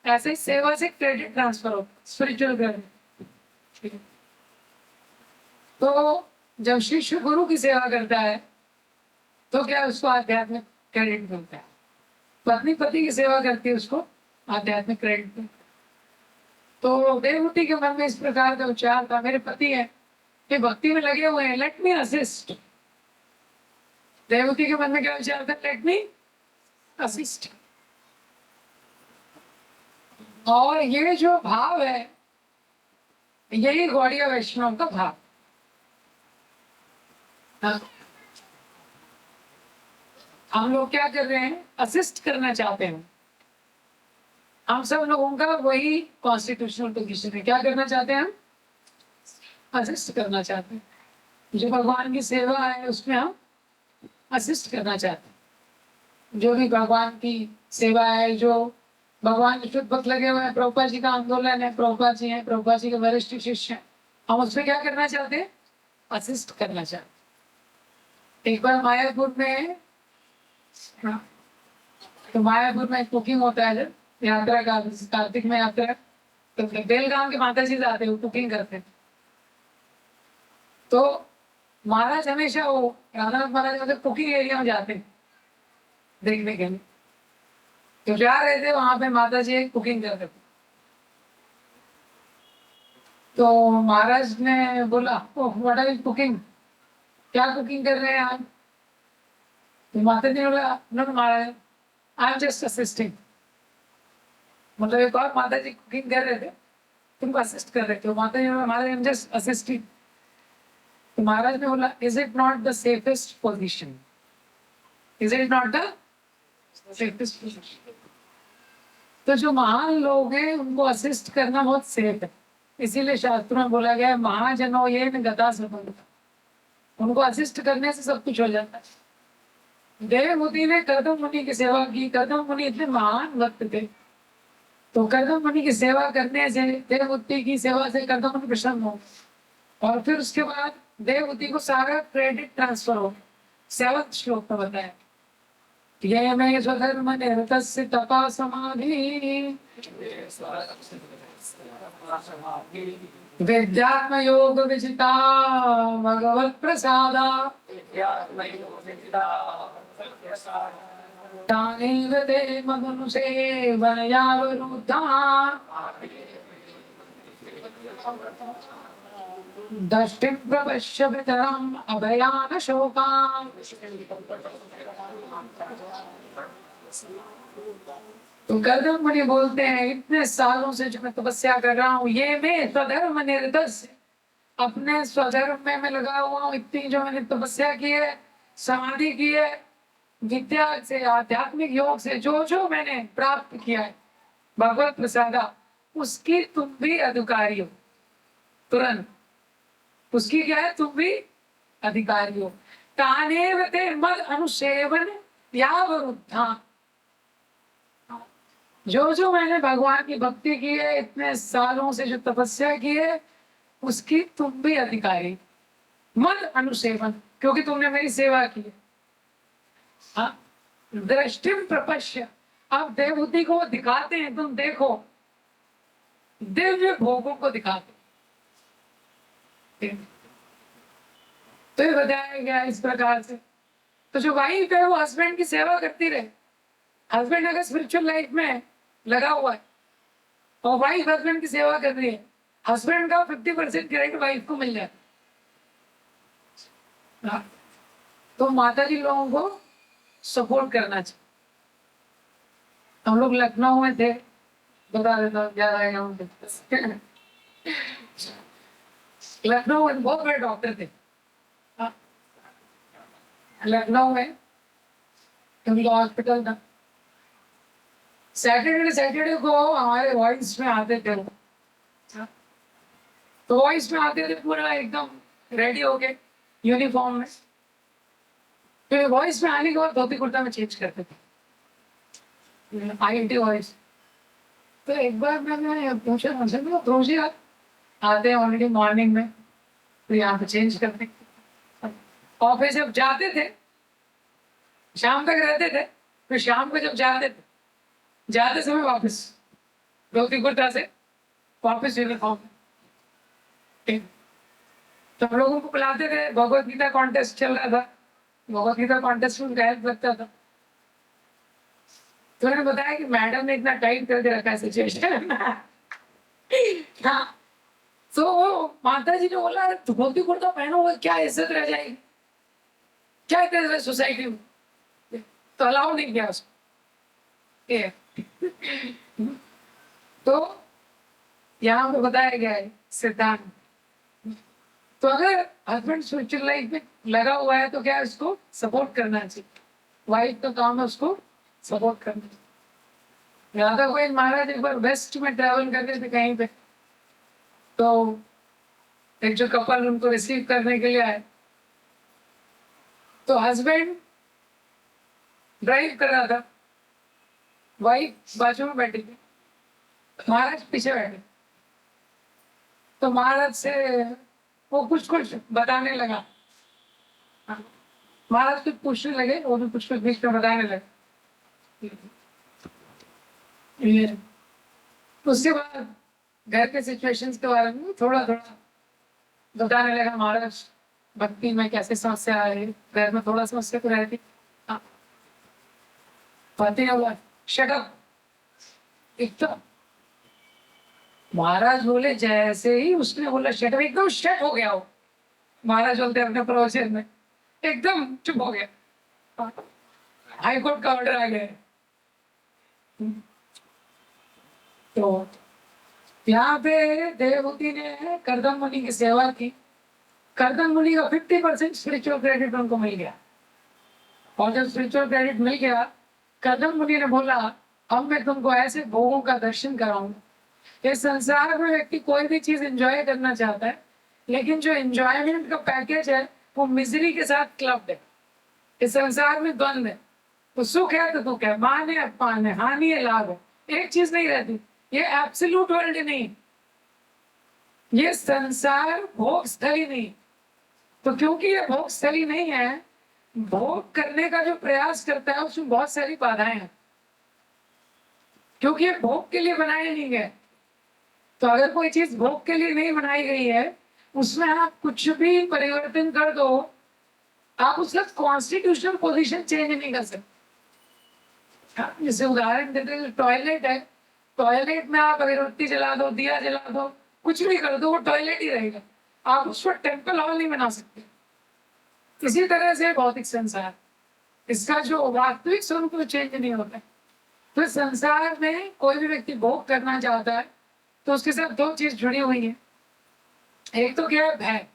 ऐसे ही सेवा से क्रेडिट ट्रांसफर होता है, स्पिरिचुअल क्रेडिट। तो जब शिष्य गुरु की सेवा करता है तो क्या उसको आध्यात्मिक क्रेडिट मिलता है। पत्नी पति की सेवा करती है, उसको आध्यात्मिक क्रेडिट मिलता है। तो देवहूति के मन में इस प्रकार का विचार था, मेरे पति है ये भक्ति में लगे हुए हैं, लेट मी असिस्ट। देवहूति के मन में क्या विचार था? Let me assist. और ये जो भाव है यही गौड़ीय वैष्णव का भाव। हाँ। हम लोग क्या कर रहे हैं? असिस्ट करना चाहते हैं। हम सब लोगों का वही कॉन्स्टिट्यूशनल पोजीशन है। क्या करना चाहते हैं? हम असिस्ट करना चाहते हैं। जो भगवान की सेवा है उसमें हम असिस्ट करना चाहते हैं। जो भी भगवान की सेवा है, जो भगवान के शुद्ध भक्त लगे हुए हैं, प्रभुपाद जी का आंदोलन है, प्रभुपाद जी हैं, प्रभुपाद जी के वरिष्ठ शिष्य हैं, हम उसमें क्या करना चाहते हैं? असिस्ट करना चाहते हैं। एक बार मायापुर में, तो मायापुर में कुकिंग होता है, जब यात्रा का कार्तिक में यात्रा, तो बेलगाम के माता जी आते हैं, कुकिंग करते हैं। तो महाराज हमेशा वो राधानाथ महाराज मतलब कुकिंग एरिया में जाते हैं देखने के लिए। तो जा रहे थे वहां पे माता जी कुकिंग कर रहे थे। तो महाराज ने बोला, oh what are you cooking, क्या कुकिंग कर रहे हैं आप? तो माता जी ने बोला, no Maharaj I am just assisting. मतलब एक और माता जी कुकिंग कर रहे थे, तुमको असिस्ट कर रहे थे। माता जी ने बोला, महाराज आई एम जस्ट असिस्टिंग। तो महाराज ने बोला, is it not the safest position? Is it not the safest position? तो जो महान लोग हैं उनको असिस्ट करना बहुत सेफ है। इसीलिए शास्त्रों में बोला गया है, महाजनो ये न गता सबंध, उनको असिस्ट करने से सब कुछ हो जाता है। देवहूति ने कर्दम मुनि की सेवा की। कर्दम मुनि इतने महान भक्त थे, तो कर्दम मुनि की सेवा करने से, देवहूति की सेवा से कर्दम मुनि प्रसन्न हो, और फिर उसके बाद देवहूति को सारा क्रेडिट ट्रांसफर हो। 7वें श्लोक में बताया, ये मैं स्वधर्म निरतस्य तपा समाधि विद्यात्म योग विजिता भगवत प्रसादा तानेव ते मनुषे वनयावरुद्धा दष्टिं प्रपश्य पितरम् अभयान शोकाम्। तो गर्दन मुनि बोलते हैं, इतने सालों से जो मैं तपस्या कर रहा हूँ, ये मैं स्वधर्म निरत से अपने स्वधर्म में मैं लगा हुआ हूँ। इतनी जो मैंने तपस्या की है, समाधि की है, विद्या से, आध्यात्मिक योग से जो जो मैंने प्राप्त किया है भगवत प्रसादा, उसकी तुम भी अधिकारी हो। तुरंत उसकी क्या है, तुम भी अधिकारी हो। तानेव ते मद अनुसेवन यावरुद्धा, जो जो मैंने भगवान की भक्ति की है, इतने सालों से जो तपस्या की है, उसकी तुम भी अधिकारी। मद अनुसेवन, क्योंकि तुमने मेरी सेवा की है। हाँ, दृष्टिम प्रपश्य, अब देवहूति को दिखाते हैं, तुम देखो, दिव्य भोगों को दिखाते। तो ये बताया गया इस प्रकार से। तो जो वाइफ है वो हस्बैंड की सेवा करती रहे। हस्बैंड अगर स्पिरिचुअल लाइफ में लगा हुआ है और वाइफ हस्बैंड की सेवा कर रही है, हस्बैंड का 50% क्रेडिट वाइफ को मिल जाए। तो माता जी लोगों को सपोर्ट करना चाहिए। हम लोग लखनऊ में थे, बता देता ज्यादा लखनऊ में बहुत बड़े डॉक्टर थे। लखनऊ में उनका हॉस्पिटल था। सैटरडे को हमारे वॉइस में आते थे। तो वॉइस में आते थे पूरा एकदम रेडी होके यूनिफॉर्म में। फिर वॉइस में आने के बाद धोती कुर्ता में चेंज करते थे, INT वॉइस। तो एक बार मैंने पूछा हमसे, रोजी आते हैं ऑलरेडी मॉर्निंग में, तो यहाँ पे चेंज करते। ऑफिस जब जाते थे शाम तक रहते थे, फिर शाम को जब जाते थे, जाते समय वापस धोती कुर्ता से वापस यूनिफॉर्म। तो हम लोगों को बुलाते थे, भगवत गीता कॉन्टेस्ट चल रहा था, भगवत गीता कॉन्टेस्ट में उनका हेल्प लगता था। तो उन्होंने बताया कि मैडम ने इतना टाइट कर दे रखा है सिचुएशन। हाँ, तो माता जी ने बोला, धोती कुर्ता पहनो हुआ क्या इज्जत रह जाएगी, क्या इज्जत सोसाइटी में। तो अलाउ नहीं किया उसको। तो यहाँ पे बताया गया है सिद्धांत। तो अगर हस्बैंड स्पिरिचुअल लाइफ में लगा हुआ है तो क्या उसको सपोर्ट करना चाहिए। वाइफ का काम है उसको सपोर्ट करना चाहिए। राधा गोविंद महाराज एक बार वेस्ट में ट्रैवल कर रहे थे कहीं पे, तो एक जो कपल उनको रिसीव करने के लिए आए, तो हस्बैंड ड्राइव कर रहा था, वाइफ बाजू में बैठी थी, महाराज पीछे बैठे। तो महाराज से वो कुछ कुछ बताने लगा, महाराज कुछ पूछने लगे, वो भी कुछ कुछ बीच में बताने लगे। उसके बाद घर के सिचुएशंस के बारे में थोड़ा थोड़ा बताने लगा महाराज, भक्ति में कैसे समस्या है, घर में थोड़ा समस्या तो रहती। पति ने बोला शट अप, एकदम महाराज बोले, जैसे ही उसने बोला शट अप, एकदम शट हो गया वो। महाराज बोलते अपने प्रवचन में एकदम चुप हो गया। हाई कोर्ट का ऑर्डर आ गया। तो यहाँ पे देवहूति ने कर्दम मुनि की सेवा की। कर्दम मुनि का 50% स्पिरिचुअल क्रेडिट उनको मिल गया। और जब स्पिरिचुअल क्रेडिट मिल गया, कर्दम मुनि ने बोला, अब मैं तुमको ऐसे भोगों का दर्शन कराऊंगा। इस संसार में व्यक्ति कोई भी चीज एंजॉय करना चाहता है, लेकिन जो एंजॉयमेंट का पैकेज है वो मिजरी के साथ क्लब्ड है। इस संसार में द्वंद्व है, तो सुख है तो दुख है, मान है अपमान है, हानि है लाभ है, एक चीज नहीं रहती। ये एब्सोल्यूट वर्ल्ड नहीं, ये संसार भोग स्थली नहीं। तो क्योंकि ये भोग स्थली नहीं है, भोग करने का जो प्रयास करता है उसमें बहुत सारी बाधाएं हैं, क्योंकि ये भोग के लिए बनाए नहीं गए। तो अगर कोई चीज भोग के लिए नहीं बनाई गई है, उसमें आप कुछ भी परिवर्तन कर दो, आप उसका कॉन्स्टिट्यूशनल पोजीशन चेंज नहीं कर सकते। हाँ, जैसे उदाहरण देते हैं, टॉयलेट है, टॉयलेट में आप अगरबत्ती जला दो, दिया जला दो, कुछ भी कर दो, वो टॉयलेट ही रहेगा। आप उसको टेम्पल हॉल नहीं बना सकते। इसी तरह से भौतिक संसार, इसका जो वास्तविक स्वरूप चेंज नहीं होता है। तो संसार में कोई भी व्यक्ति भोग करना चाहता है तो उसके साथ दो चीज जुड़ी हुई है। एक तो क्या है, भय।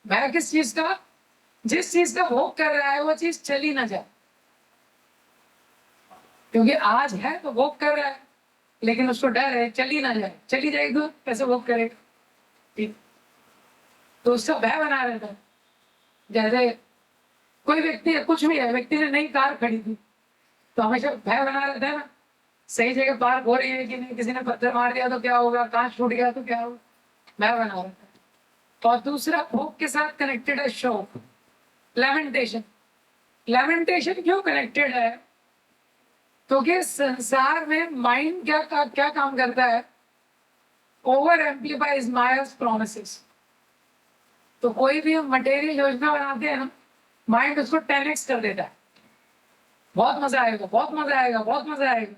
भय किस चीज का? जिस चीज का भोग कर रहा है वो चीज चली ना जाए, क्योंकि आज है तो भोग कर रहा है, लेकिन उसको डर है चली ना जाए, चली जाएगी तो कैसे भोग करेगा। ठीक। तो उसका भय बना रहता है। जैसे कोई व्यक्ति है, कुछ भी है, व्यक्ति ने नई कार खरीदी तो हमेशा भय बना रहता है ना, सही जगह पार्क हो रही है कि नहीं, किसी ने पत्थर मार दिया तो क्या होगा, कांच टूट गया तो क्या होगा, भय बना रहता है। और दूसरा भोग के साथ कनेक्टेड है शोक, लेमेंटेशन। लेमेंटेशन क्यों कनेक्टेड है? क्योंकि संसार में माइंड क्या काम करता है? Over amplifies maya's promises. तो कोई भी हम मटेरियल योजना बनाते हैं ना, माइंड उसको 10x कर देता है। बहुत मजा आएगा, बहुत मजा आएगा, बहुत मजा आएगा।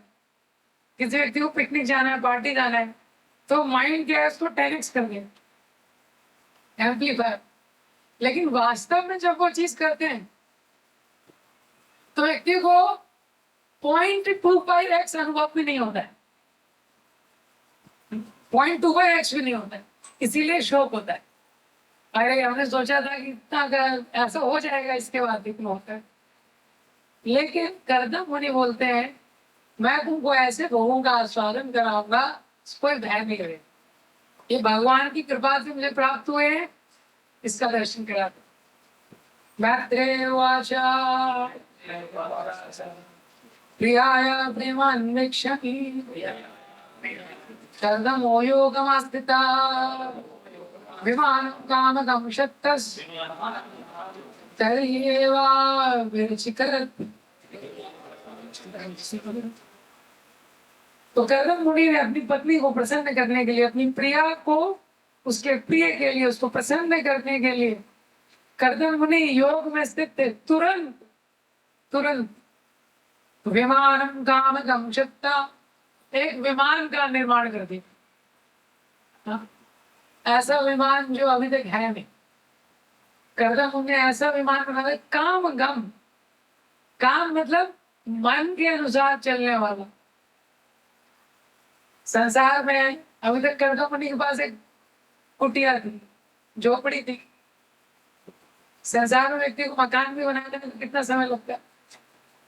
किसी व्यक्ति को पिकनिक जाना है, पार्टी जाना है, तो माइंड क्या है, उसको 10x कर देगा, एम्पलीफायर। लेकिन वास्तव में जब वो चीज करते हैं तो व्यक्ति को 0.25x अनुभव भी नहीं होता है, 0.25x भी नहीं होता है, इसीलिए शौक होता है। अरे हमने सोचा था कि इतना ऐसा हो जाएगा, इसके बाद इतना होता है। लेकिन करदम मुनि बोलते हैं, मैं तुमको ऐसे भोगों का आस्वादन कराऊंगा, कोई भय नहीं रहेगा। ये भगवान की कृपा से मुझे प्राप्त हुए हैं, इसका दर्शन करा दो। मैत्रेयवाचा प्रियाय प्रेमान्वेक्षति कर्दमो योगमास्थिता विमानं कामकं शक्तस् तर्ह्येवाभिरुचिकरत्। तो कर्दम मुनि ने अपनी पत्नी को प्रसन्न करने के लिए, अपनी प्रिया को उसके प्रिय के लिए, उसको प्रसन्न करने के लिए कर्दम मुनि योग में स्थित थे। तुरंत तुरंत विमानम कामकं शक्ता, एक विमान का निर्माण कर दिया। हाँ? ऐसा विमान जो अभी तक है नहीं। कर्दम मुनि ने ऐसा विमान बनाया, काम गम। काम मतलब मन के अनुसार चलने वाला। संसार में अभी तक कर्दम मुनि के पास एक कुटिया थी, झोपड़ी थी। संसार में व्यक्ति को मकान भी बनाने में कितना समय लगता है?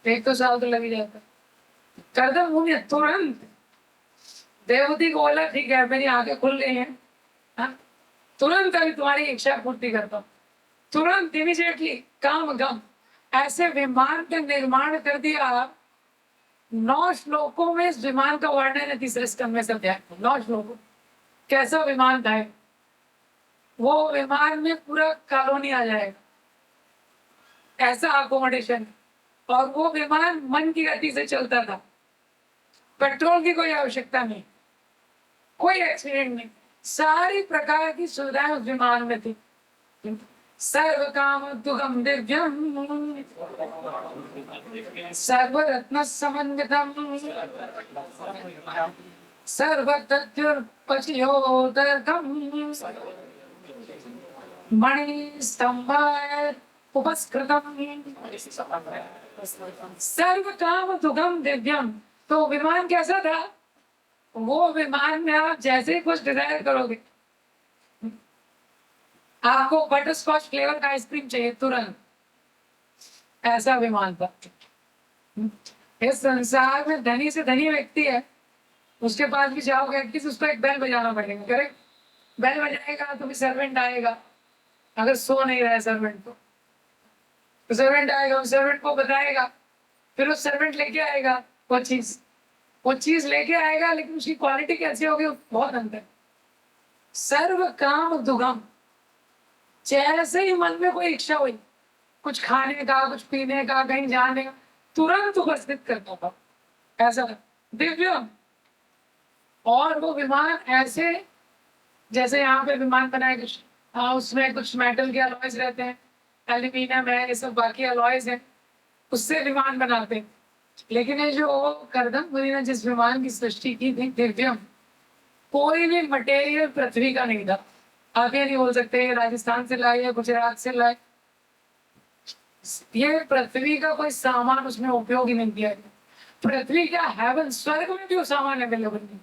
1-2 साल तो लग ही जाता है। कर्दम मुनि तुरंत देवती को बोला, ठीक है मेरी आंखें खुल गई हैं, हाँ? तुरंत अभी तुम्हारी इच्छा पूर्ति करता हूँ। तुरंत इमीडिएटली काम गम ऐसे विमान का निर्माण कर दिया। 9 श्लोकों में इस विमान का वर्णन है, तीसरे स्कंद में सब 9 श्लोकों। कैसा विमान था? वो विमान में पूरा कॉलोनी आ जाएगा, ऐसा अकोमोडेशन। और वो विमान मन की गति से चलता था, पेट्रोल की कोई आवश्यकता नहीं, कोई एक्सीडेंट नहीं, सारी प्रकार की सुविधाएं उस विमान में थी। सर्व काम दुगम दिव्यम सर्वरत्न समन्वितम सर्वतत्युर्पचयोदर्गम मणिस्तंभाय उपस्कृतम सर्व काम दुगम दिव्यम। तो विमान कैसा था? वो विमान में आप जैसे ही कुछ डिजायर करोगे, आपको बटर स्कॉच फ्लेवर का आइसक्रीम चाहिए, तुरंत ऐसा विमान था। इस संसार में धनी से धनी व्यक्ति है, उसके पास भी जाओगे एटलीस्ट उसको एक बेल बजाना पड़ेगा। करेक्ट? बेल बजाएगा तो भी सर्वेंट आएगा, अगर सो नहीं रहा है सर्वेंट तो सर्वेंट आएगा, उस सर्वेंट को बताएगा, फिर उस सर्वेंट लेके आएगा वो चीज लेके आएगा, लेकिन उसकी क्वालिटी कैसी होगी, बहुत अंतर। सर्व काम दुगम। जैसे ही मन में कोई इच्छा हुई, कुछ खाने का, कुछ पीने का, कहीं जाने का, तुरंत उपस्थित करता था, ऐसा दिव्य। और वो विमान ऐसे जैसे यहाँ पे विमान बनाए कुछ, हाँ उसमें कुछ मेटल के अलॉयज रहते हैं, एल्यूमिनियम है, ये सब बाकी अलॉयज हैं, उससे विमान बनाते हैं। लेकिन ये जो करदम मुनि ने जिस विमान की सृष्टि की थी दिव्यम, कोई भी मटेरियल पृथ्वी का नहीं था। आप ये नहीं बोल सकते ये राजस्थान से लाए या गुजरात से लाए, ये पृथ्वी का कोई सामान उसमें उपयोग ही नहीं किया गया। पृथ्वी क्या, हेवन, स्वर्ग में भी वो सामान अवेलेबल नहीं।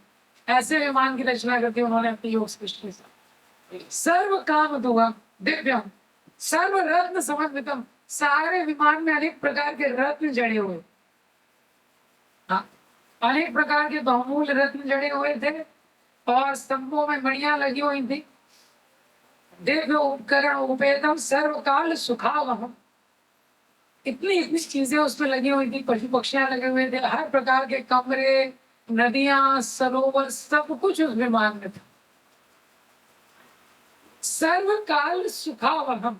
ऐसे विमान की रचना करती उन्होंने अपनी योग सृष्टि से। सर्व काम दुआ दिव्यम, सर्व रत्न समन्वितम, सारे विमान में अनेक प्रकार के रत्न जड़े हुए, हाँ अनेक प्रकार के बहुमूल्य रत्न जड़े हुए थे, और स्तंभों में मणियां लगी हुई थी। दिव्य उपकरण उपेतम सर्व काल सुखावहम, इतनी इतनी चीजें उसमें लगी हुई थी, पशु पक्षियां लगे हुए थे, हर प्रकार के कमरे, नदियां, सरोवर, सब कुछ उस विमान में था। सर्व काल सुखावहम,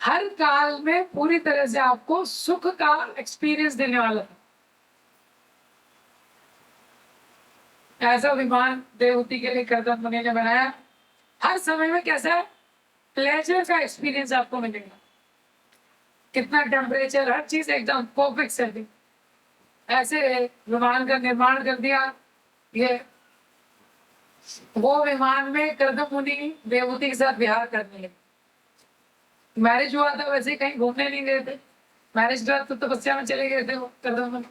हर काल में पूरी तरह से आपको सुख का एक्सपीरियंस देने वाला था। ऐसा विमान देवहूति के लिए करदम मुनि ने बनाया। हर समय में कैसा प्लेजर का एक्सपीरियंस आपको मिलेगा, कितना टेम्परेचर, हर चीज एकदम परफेक्ट सेटिंग। ऐसे विमान का निर्माण कर दिया। ये वो विमान में करदम मुनि देवहूति के साथ विहार करने लगे। मैरिज हुआ था, वैसे ही कहीं घूमने नहीं गए थे, मैरिज के बाद तो तपस्या में चले गए थे वो करदम मुनि।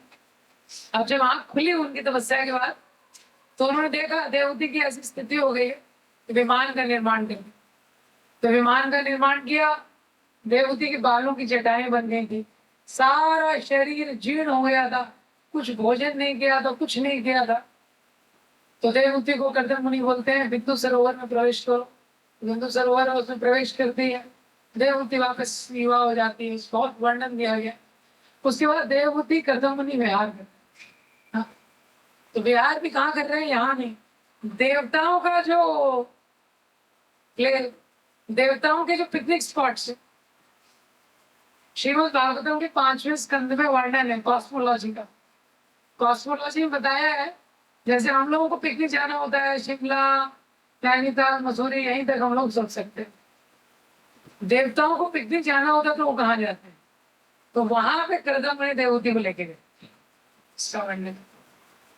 अब जब आंख खुली उनकी तपस्या के बाद, तो उन्होंने देखा देवहूति की ऐसी स्थिति हो गई है कि विमान का निर्माण करें। तो विमान का निर्माण किया, देवहूति के बालों की जटाएं बन गई थी, सारा शरीर जीर्ण हो गया था, कुछ भोजन नहीं किया था, कुछ नहीं किया था। तो देवहूति को करदम मुनि बोलते हैं बिंदु सरोवर में प्रवेश करो। बिंदु सरोवर है, उसमें प्रवेश करती है, देवहूति वापस युवा हो जाती है, बहुत वर्णन दिया गया। उसके बाद देवहूति करदम मुनि विहार करते हैं। हाँ, तो विहार भी कहाँ कर रहे हैं, यहाँ नहीं, देवताओं का जो देवताओं के जो पिकनिक स्पॉट्स है, श्रीमद् भागवतम के 5वें स्कंद में वर्णन है कॉस्मोलॉजी का। कॉस्मोलॉजी में बताया है, जैसे हम लोगों को पिकनिक जाना होता है शिमला, नैनीताल, मसूरी, यहीं तक हम लोग सोच सकते हैं। देवताओं को पिकनिक जाना होता है तो वो कहाँ जाते हैं, तो वहां पे करदम मुनि देवहूति को लेके गए।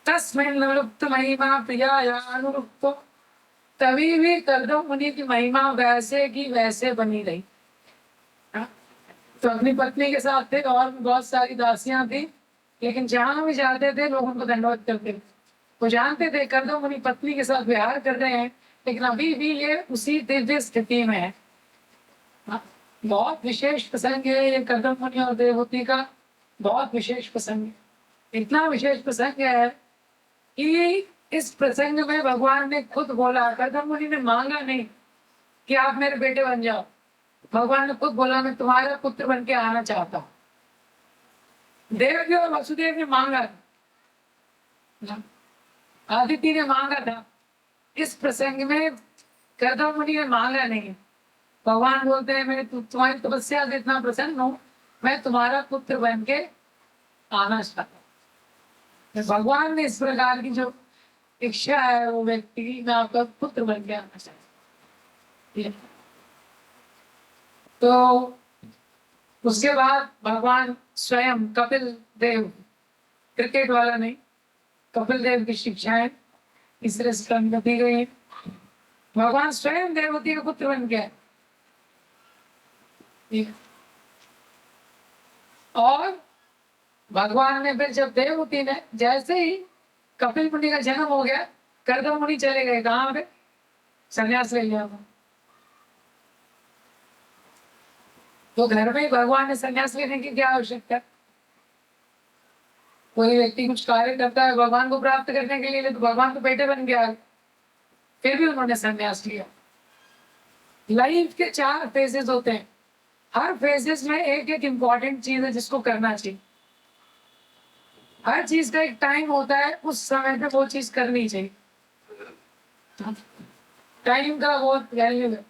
तस्मिन् अनुरुक्त महिमा प्रियाया अनुरुक्तो, तभी भी करदम मुनि की महिमा वैसे की वैसे बनी रही। तो अपनी पत्नी के साथ थे और भी बहुत सारी दासियां थी, लेकिन जहां भी जाते थे लोग उनको दंडवत करते थे। वो जानते थे करदम मुनि पत्नी के साथ विहार कर रहे हैं, लेकिन अभी भी ये उसी दिव्य स्थिति में है। हाँ, बहुत विशेष प्रसंग है ये करदम मुनि और देवहूति का, बहुत विशेष प्रसंग है। इतना विशेष प्रसंग है कि इस प्रसंग में भगवान ने खुद बोला, करदम मुनि ने मांगा नहीं कि आप मेरे बेटे बन जाओ, भगवान ने खुद बोला मैं तुम्हारा पुत्र बन के आना चाहता हूँ। देवकी और वसुदेव ने मांगा, आदिति ने मांगा था, इस प्रसंग में करदम मुनि ने मांगा नहीं। भगवान बोलते हैं मैं तुम्हारी तपस्या से इतना प्रसन्न हूँ, मैं तुम्हारा पुत्र बन के आना चाहता हूँ। भगवान ने इस प्रकार की जो इच्छा है वो व्यक्ति की, मैं आपका पुत्र बन के आना चाहता हूँ। तो उसके बाद भगवान स्वयं कपिल देव, क्रिकेट वाला नहीं, कपिल देव की शिक्षाएं तीसरे स्कंद में दी गई। भगवान स्वयं देवहूति का पुत्र बन गया। और भगवान ने फिर जब देवहूति ने, जैसे ही कपिल मुनि का जन्म हो गया, करदम मुनि चले गए कहाँ पे, संन्यास ले लिया। तो घर में ही भगवान ने संन्यास लेने की क्या आवश्यकता। कोई व्यक्ति कुछ कार्य करता है भगवान को प्राप्त करने के लिए, तो भगवान को बेटे बन गया, फिर भी उन्होंने संन्यास लिया। लाइफ के 4 फेजेस होते हैं, हर फेजेस में एक एक इम्पॉर्टेंट चीज है जिसको करना चाहिए। हर चीज का एक टाइम होता है, उस समय पे वो चीज करनी चाहिए। टाइम का बहुत वैल्यू है।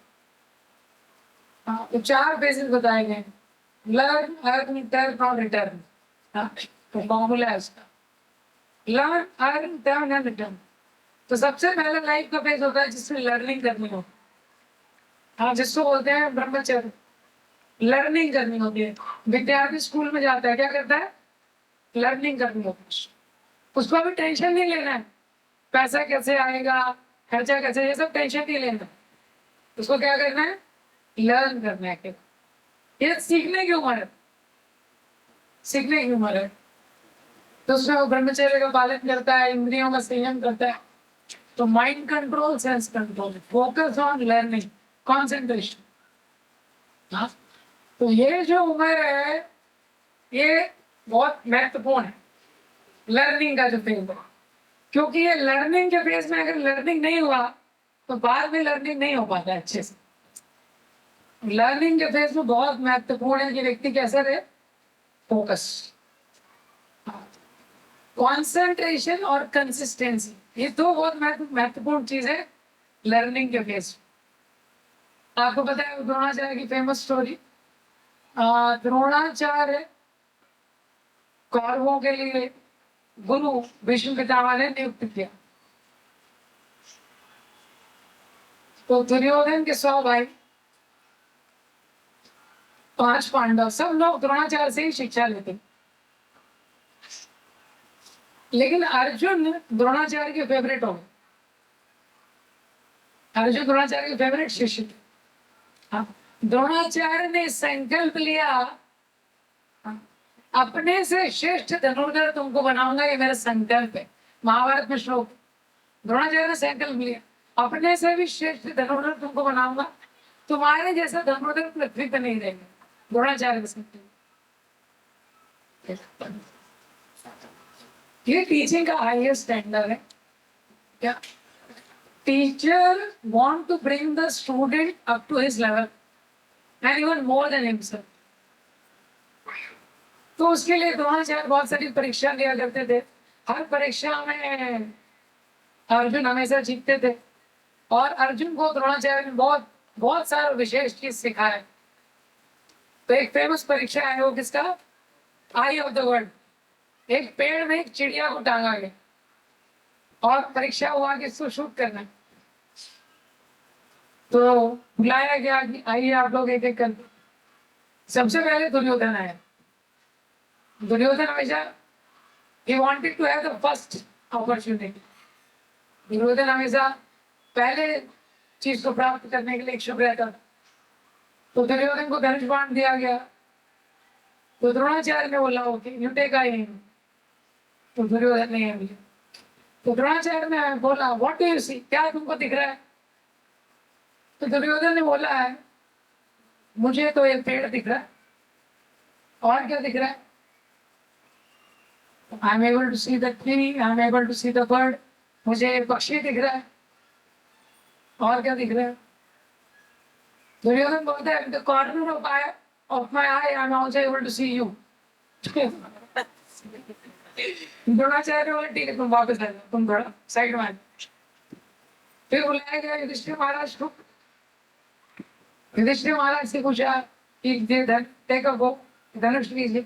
तो 4 फेजेस बताए गए, लर्न, अर्न, टर्न और रिटर्न। तो फॉर्मूला है उसका, learn, earn, turn and return. तो सबसे पहला लाइफ का फेज होता है जिसमें लर्निंग करनी हो। हाँ, जिसको बोलते हैं ब्रह्मचर्य। लर्निंग करनी होती है। विद्यार्थी स्कूल में जाता है, क्या करता है? लर्निंग करनी होती है। उसको अभी टेंशन नहीं लेना है पैसा कैसे आएगा, खर्चा कैसे, ये सब टेंशन नहीं लेना है। उसको क्या करना है? लर्न करना है। ये सीखने की उम्र है, सीखने की उम्र है। तो उसमें वो ब्रह्मचर्य का पालन करता है, इंद्रियों का संयम करता है। तो mind control, sense control, focus on learning, concentration. हाँ, तो ये जो उम्र है ये बहुत महत्वपूर्ण है, लर्निंग का जो फेज है। क्योंकि ये लर्निंग के फेज में अगर लर्निंग नहीं हुआ तो बाद में लर्निंग नहीं हो पाता है अच्छे से। लर्निंग के फेज में बहुत महत्वपूर्ण है कि व्यक्ति कैसे रहे, फोकस, कॉन्सेंट्रेशन और कंसिस्टेंसी, ये दो बहुत महत्वपूर्ण चीज है लर्निंग के फेज। आपको पता है द्रोणाचार्य की फेमस स्टोरी। द्रोणाचार्य कौरवों के लिए गुरु भीष्म पितामह ने नियुक्त किया। तो दुर्योधन के 100 भाई, 5 पांडव, सब लोग द्रोणाचार्य से ही शिक्षा लेते। लेकिन अर्जुन द्रोणाचार्य के फेवरेट हो गए। अर्जुन द्रोणाचार्य के फेवरेट शिष्य थे। हाँ, द्रोणाचार्य ने संकल्प लिया, अपने से श्रेष्ठ धनुर्धर तुमको बनाऊंगा, ये मेरा संकल्प है। महाभारत में श्लोक। द्रोणाचार्य ने संकल्प लिया, अपने से भी श्रेष्ठ धनुर्धर तुमको बनाऊंगा, तुम्हारे जैसा धनुर्धर पृथ्वी पर नहीं रहेगा। द्रोणाचार्य का संकल्प। ये टीचिंग का हाईएस्ट स्टैंडर्ड है। क्या teacher want to bring the student up to his level and even more than himself. तो उसके लिए द्रोणाचार्य बहुत सारी परीक्षा लिया करते थे। हर परीक्षा में अर्जुन हमेशा जीतते थे और अर्जुन को द्रोणाचार्य ने बहुत बहुत सारा विशेष चीज सिखाया। तो एक फेमस परीक्षा है वो किसका? आई ऑफ द वर्ल्ड। एक पेड़ में एक चिड़िया को टांगा गया और परीक्षा हुआ कि इसको शूट करना है। तो बुलाया गया कि आइए आप लोग एक एक कर। सबसे पहले दुर्योधन आया। दुर्योधन हमेशा he wanted to have the first opportunity। Duryodhan हमेशा पहले चीज को प्राप्त करने के लिए इच्छुक रहता था। तो दुर्योधन को धनुष बाण दिया गया। तो द्रोणाचार्य ने बोला ओके यू टेक आई। तो दुर्योधन ने लिया। तो द्रोणाचार्य ने बोला व्हाट डू यू सी, क्या तुमको दिख रहा है? तो दुर्योधन ने बोला है मुझे तो ये पेड़ दिख रहा है। और क्या दिख रहा है? I am able to see the tree, I am able to see the bird. मुझे पक्षी दिख रहा है। और क्या दिख रहा है? दुर्योधन बोलता है the corner of my eye I am also able to see you. Dronacharya बोले ठीक है तुम वापस आ जाओ, तुम थोड़ा साइड में आ जाओ। फिर बुलाया गया युधिष्ठिर महाराज को। युधिष्ठिर महाराज से पूछा कि टेक अ बो, धनुष लीजिए,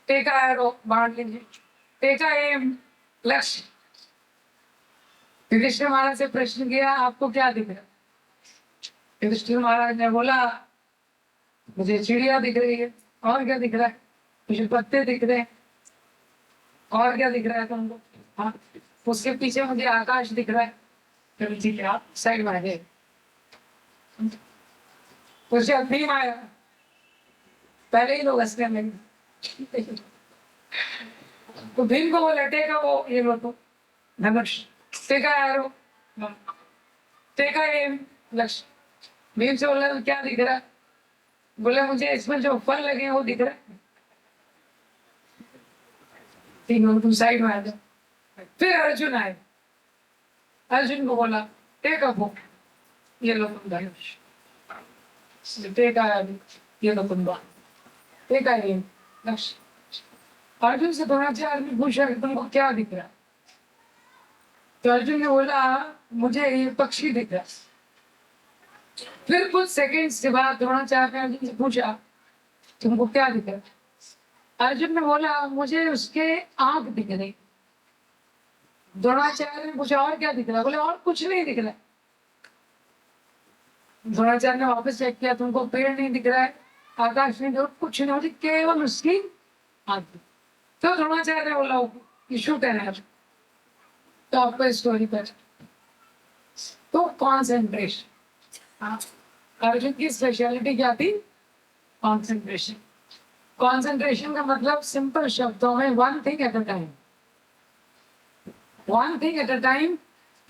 टेक अ एरो, बाण लीजिए, टेक अ एम, लक्ष्य। युधिष्ठिर महाराज से प्रश्न किया आपको क्या दिख रहा है? युधिष्ठिर महाराज ने बोला मुझे चिड़िया दिख रही है। और क्या दिख रहा है? मुझे पत्ते दिख रहे हैं। और क्या दिख रहा है तुमको? हाँ, उसके पीछे मुझे आकाश दिख रहा है। फिर ठीक है आप साइड में आ गए। उसे भीम आया, पहले ही लोग हंसने लगे। तो भीम को वो लटेगा वो ये लो तो धनुष, टेका एरो, टेका एम, लक्ष्य। भीम से बोला क्या दिख रहा है? बोले मुझे इसमें जो फल लगे हैं वो दिख रहा है। ठीक है तुम साइड में आ जाओ। फिर अर्जुन आए। अर्जुन को बोला टेक अ बो, ये लो तुम धनुष, टेक आया ये लो तुम बाण, टेक आया लक्ष्य। अर्जुन से द्रोणाचार्य ने पूछा कि तुमको क्या दिख रहा है? तो अर्जुन ने बोला मुझे ये पक्षी दिख रहा है। फिर कुछ सेकंड्स के बाद द्रोणाचार्य ने अर्जुन से पूछा तुमको क्या दिख रहा है? अर्जुन ने बोला मुझे उसके आंख दिख रही। द्रोणाचार्य ने पूछा और क्या दिख रहा है? बोले और कुछ नहीं दिख रहा है। द्रोणाचार्य ने वापस चेक किया, तुमको पेड़ नहीं दिख रहा है, आकाश नहीं दिख रहा, कुछ नहीं होती, केवल उसकी आंखें। तो द्रोणाचार्य ने बोला कि शूट है, तो आपको स्टोरी पर तो कॉन्सेंट्रेशन, अर्जुन की स्पेशलिटी क्या थी? कॉन्सेंट्रेशन। कॉन्सेंट्रेशन का मतलब सिंपल शब्दों में one thing at a time, one thing at a time.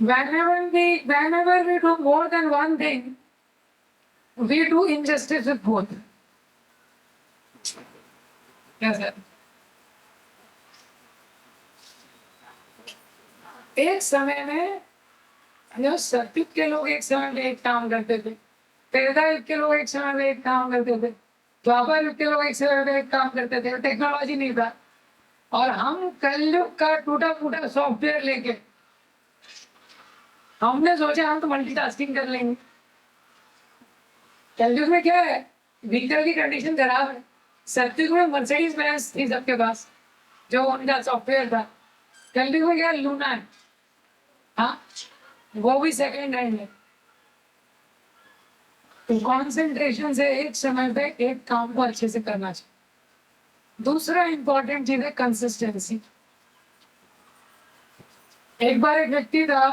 whenever we do more than one thing, we do injustice with both. Yes, sir. एक समय में जो सत्युग के लोग एक समय में एक काम करते थे, त्रेता युग के लोग एक समय में एक काम करते थे, द्वापर युग के लोग एक समय में एक काम करते थे, टेक्नोलॉजी नहीं था। और हम कलयुग का टूटा फूटा सॉफ्टवेयर लेके हमने सोचा हम तो मल्टीटास्किंग कर लेंगे। कलयुग में क्या है? व्हीकल की कंडीशन खराब है। सत्युग में मर्सिडीज बेंज थी सबके पास, जो उनका सॉफ्टवेयर था। कलयुग में क्या? लूना है, हाँ, वो भी सेकेंड हैंड है। तो कॉन्सेंट्रेशन से एक समय पे एक काम को अच्छे से करना चाहिए। दूसरा इंपॉर्टेंट चीज है कंसिस्टेंसी। एक बार एक व्यक्ति था,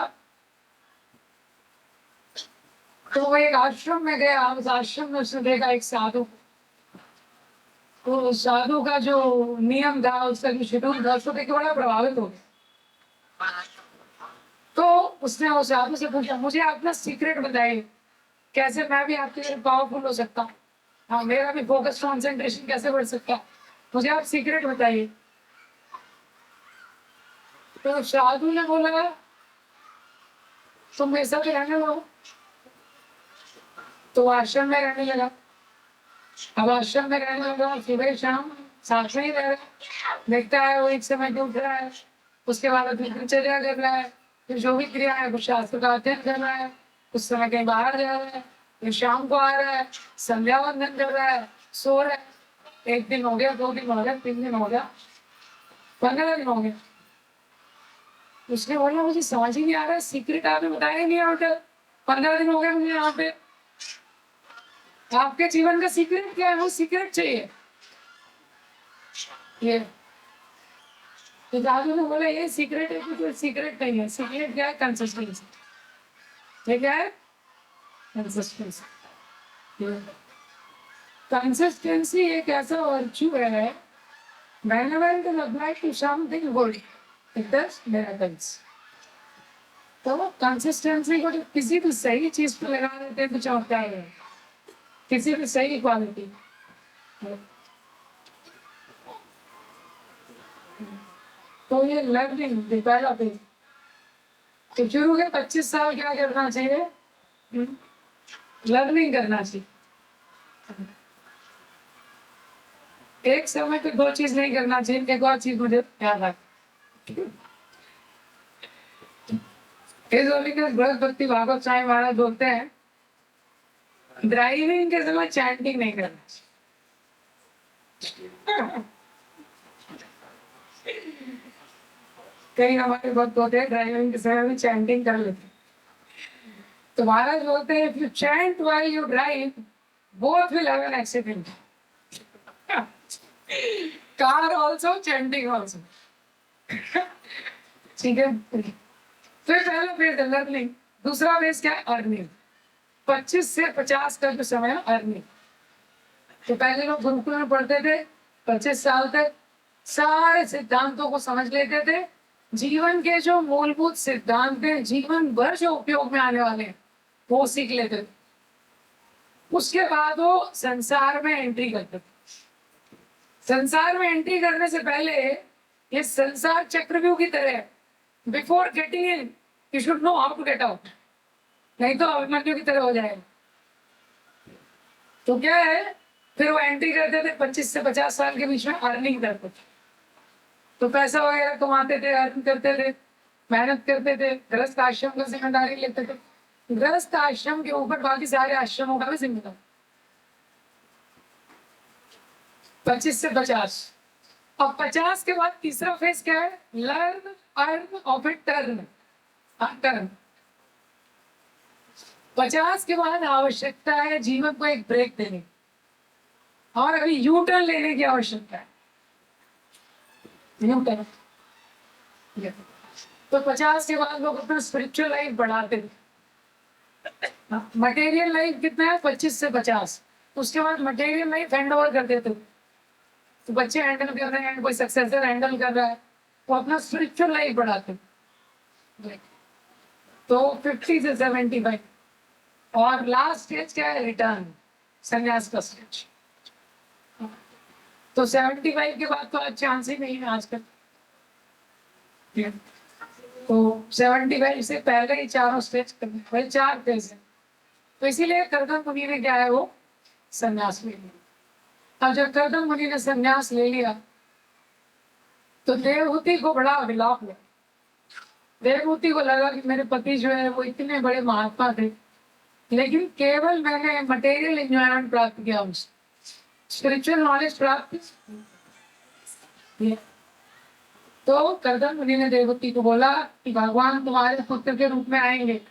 तो वो एक आश्रम में गया, उस आश्रम में उसने देखा एक साधु को। तो उस साधु का जो नियम था, उसका जो शेड्यूल था, उसको देख के बड़ा प्रभावित हो गया। तो उसने उस साधु से पूछा, मुझे अपना सीक्रेट बताइए, कैसे मैं भी आपके लिए पावरफुल हो सकता हूँ, हाँ, मेरा भी फोकस कॉन्सेंट्रेशन कैसे बढ़ सकता है, मुझे आप सीक्रेट बताइए। तो साधु ने बोला, तुम मेरे साथ रहने लो। तो आश्रम में रहने लगा। अब आश्रम में रहने लगा, सुबह शाम साथ में ही रह रहा है। देखता है वो एक समय पे उठ रहा है, उसके बाद अपनी दिनचर्या कर रहा है, फिर जो भी क्रिया है, कुछ शास्त्र का अध्ययन कर रहा है, कुछ समय कहीं बाहर जा रहा है, फिर शाम को आ रहा है, संध्या वंदन कर रहा है, सो रहा है। एक दिन हो गया, 2 दिन हो गया, 3 दिन हो गया, 15 दिन हो गया। उसने बोला, मुझे समझ ही नहीं आ रहा है, सीक्रेट आपने बताया ही नहीं यहाँ पे, 15 दिन हो गए मुझे यहाँ पे। आपके जीवन का सीक्रेट क्या है? वो सीक्रेट चाहिए। ये तो दादू ने बोला, ये सीक्रेट है कि कोई सीक्रेट नहीं है। सीक्रेट क्या है? कंसिस्टेंसी। ये क्या है? कंसिस्टेंसी। कंसिस्टेंसी एक ऐसा वर्च्यू है, whenever it is applied to something good, it does miracles. तो कंसिस्टेंसी को जब किसी भी सही चीज पे लगा देते हैं तो चमत्कार है, किसी भी सही क्वालिटी। तो ये लर्निंग डेवलपिंग, तो शुरू के 25 साल क्या करना चाहिए? लर्निंग करना चाहिए। एक समय पे 2 चीज नहीं करना चाहिए। एक और चीज मुझे याद आ, बृहस्पति भागवत स्वामी महाराज बोलते हैं, ड्राइविंग के समय चैंटिंग नहीं करना चाहिए। कई हमारे भक्त होते हैं ड्राइविंग के समय में चैंटिंग कर लेते। तो महाराज बोलते हैं, if you chant while you drive, both will have an accident. Car also, chanting also. ठीक है। फिर पहला फेज है लर्निंग, दूसरा फेज क्या है? अर्निंग। 25 से 50 का जो समय है अर्निंग। तो पहले लोग गुरुकुल में पढ़ते थे, 25 साल तक सारे सिद्धांतों को समझ लेते थे। जीवन के जो मूलभूत सिद्धांत हैं, जीवन भर जो उपयोग में आने वाले हैं, वो सीख लेते थे। उसके बाद वो संसार में एंट्री करते थे। संसार में एंट्री करने से पहले ये संसार चक्रव्यूह की तरह है। Before getting in you should know how to get out, नहीं तो अभिमन्यु की तरह हो जाएगा। तो क्या है, फिर वो एंट्री करते थे 25 से 50 साल के बीच में, अर्निंग करते थे। तो पैसा वगैरह कमाते थे, अर्न करते थे, मेहनत करते थे, गृहस्थ आश्रम का जिम्मेदारी लेते थे। गृहस्थ आश्रम के ऊपर बाकी सारे आश्रमों का भी जिम्मेदार। 25 से 50 अब 50 के बाद तीसरा फेज क्या है? लर्न अर्न और फिर टर्न। टर्न 50 के बाद आवश्यकता है जीवन को एक ब्रेक देने की, और अभी यू टर्न लेने की आवश्यकता है। U turn. तो 50 के बाद लोग अपना स्पिरिचुअल लाइफ बढ़ाते थे। मटेरियल लाइफ कितना है? 25 से 50। उसके बाद मटेरियल लाइफ हैंड ओवर कर देते थे। तो बच्चे हैंडल कर रहे हैं, कोई सक्सेसर हैंडल कर रहा है, वो अपना स्पिरिचुअल लाइफ बढ़ाते हैं। तो 50 से 75। और लास्ट स्टेज क्या है? रिटर्न, संन्यास का स्टेज। तो 75 के बाद तो चांस ही नहीं है आजकल। तो 75 से पहले ही चारों स्टेज करने, वही 4 फेज है। तो इसीलिए कर्दम मुनि ने क्या है, वो संन्यास ले लिया। अब जब कर्दम मुनि ने संन्यास ले लिया तो देवहूति को बड़ा विलाप हुआ। देवहूति को लगा कि मेरे पति जो है वो इतने बड़े महात्मा थे, लेकिन केवल मैंने मटेरियल एंजॉयमेंट प्राप्त किया, उनसे स्पिरिचुअल नॉलेज प्राप्त किया। तो कर्दम मुनि ने देवहूति को बोला कि भगवान तुम्हारे पुत्र के रूप में आएंगे,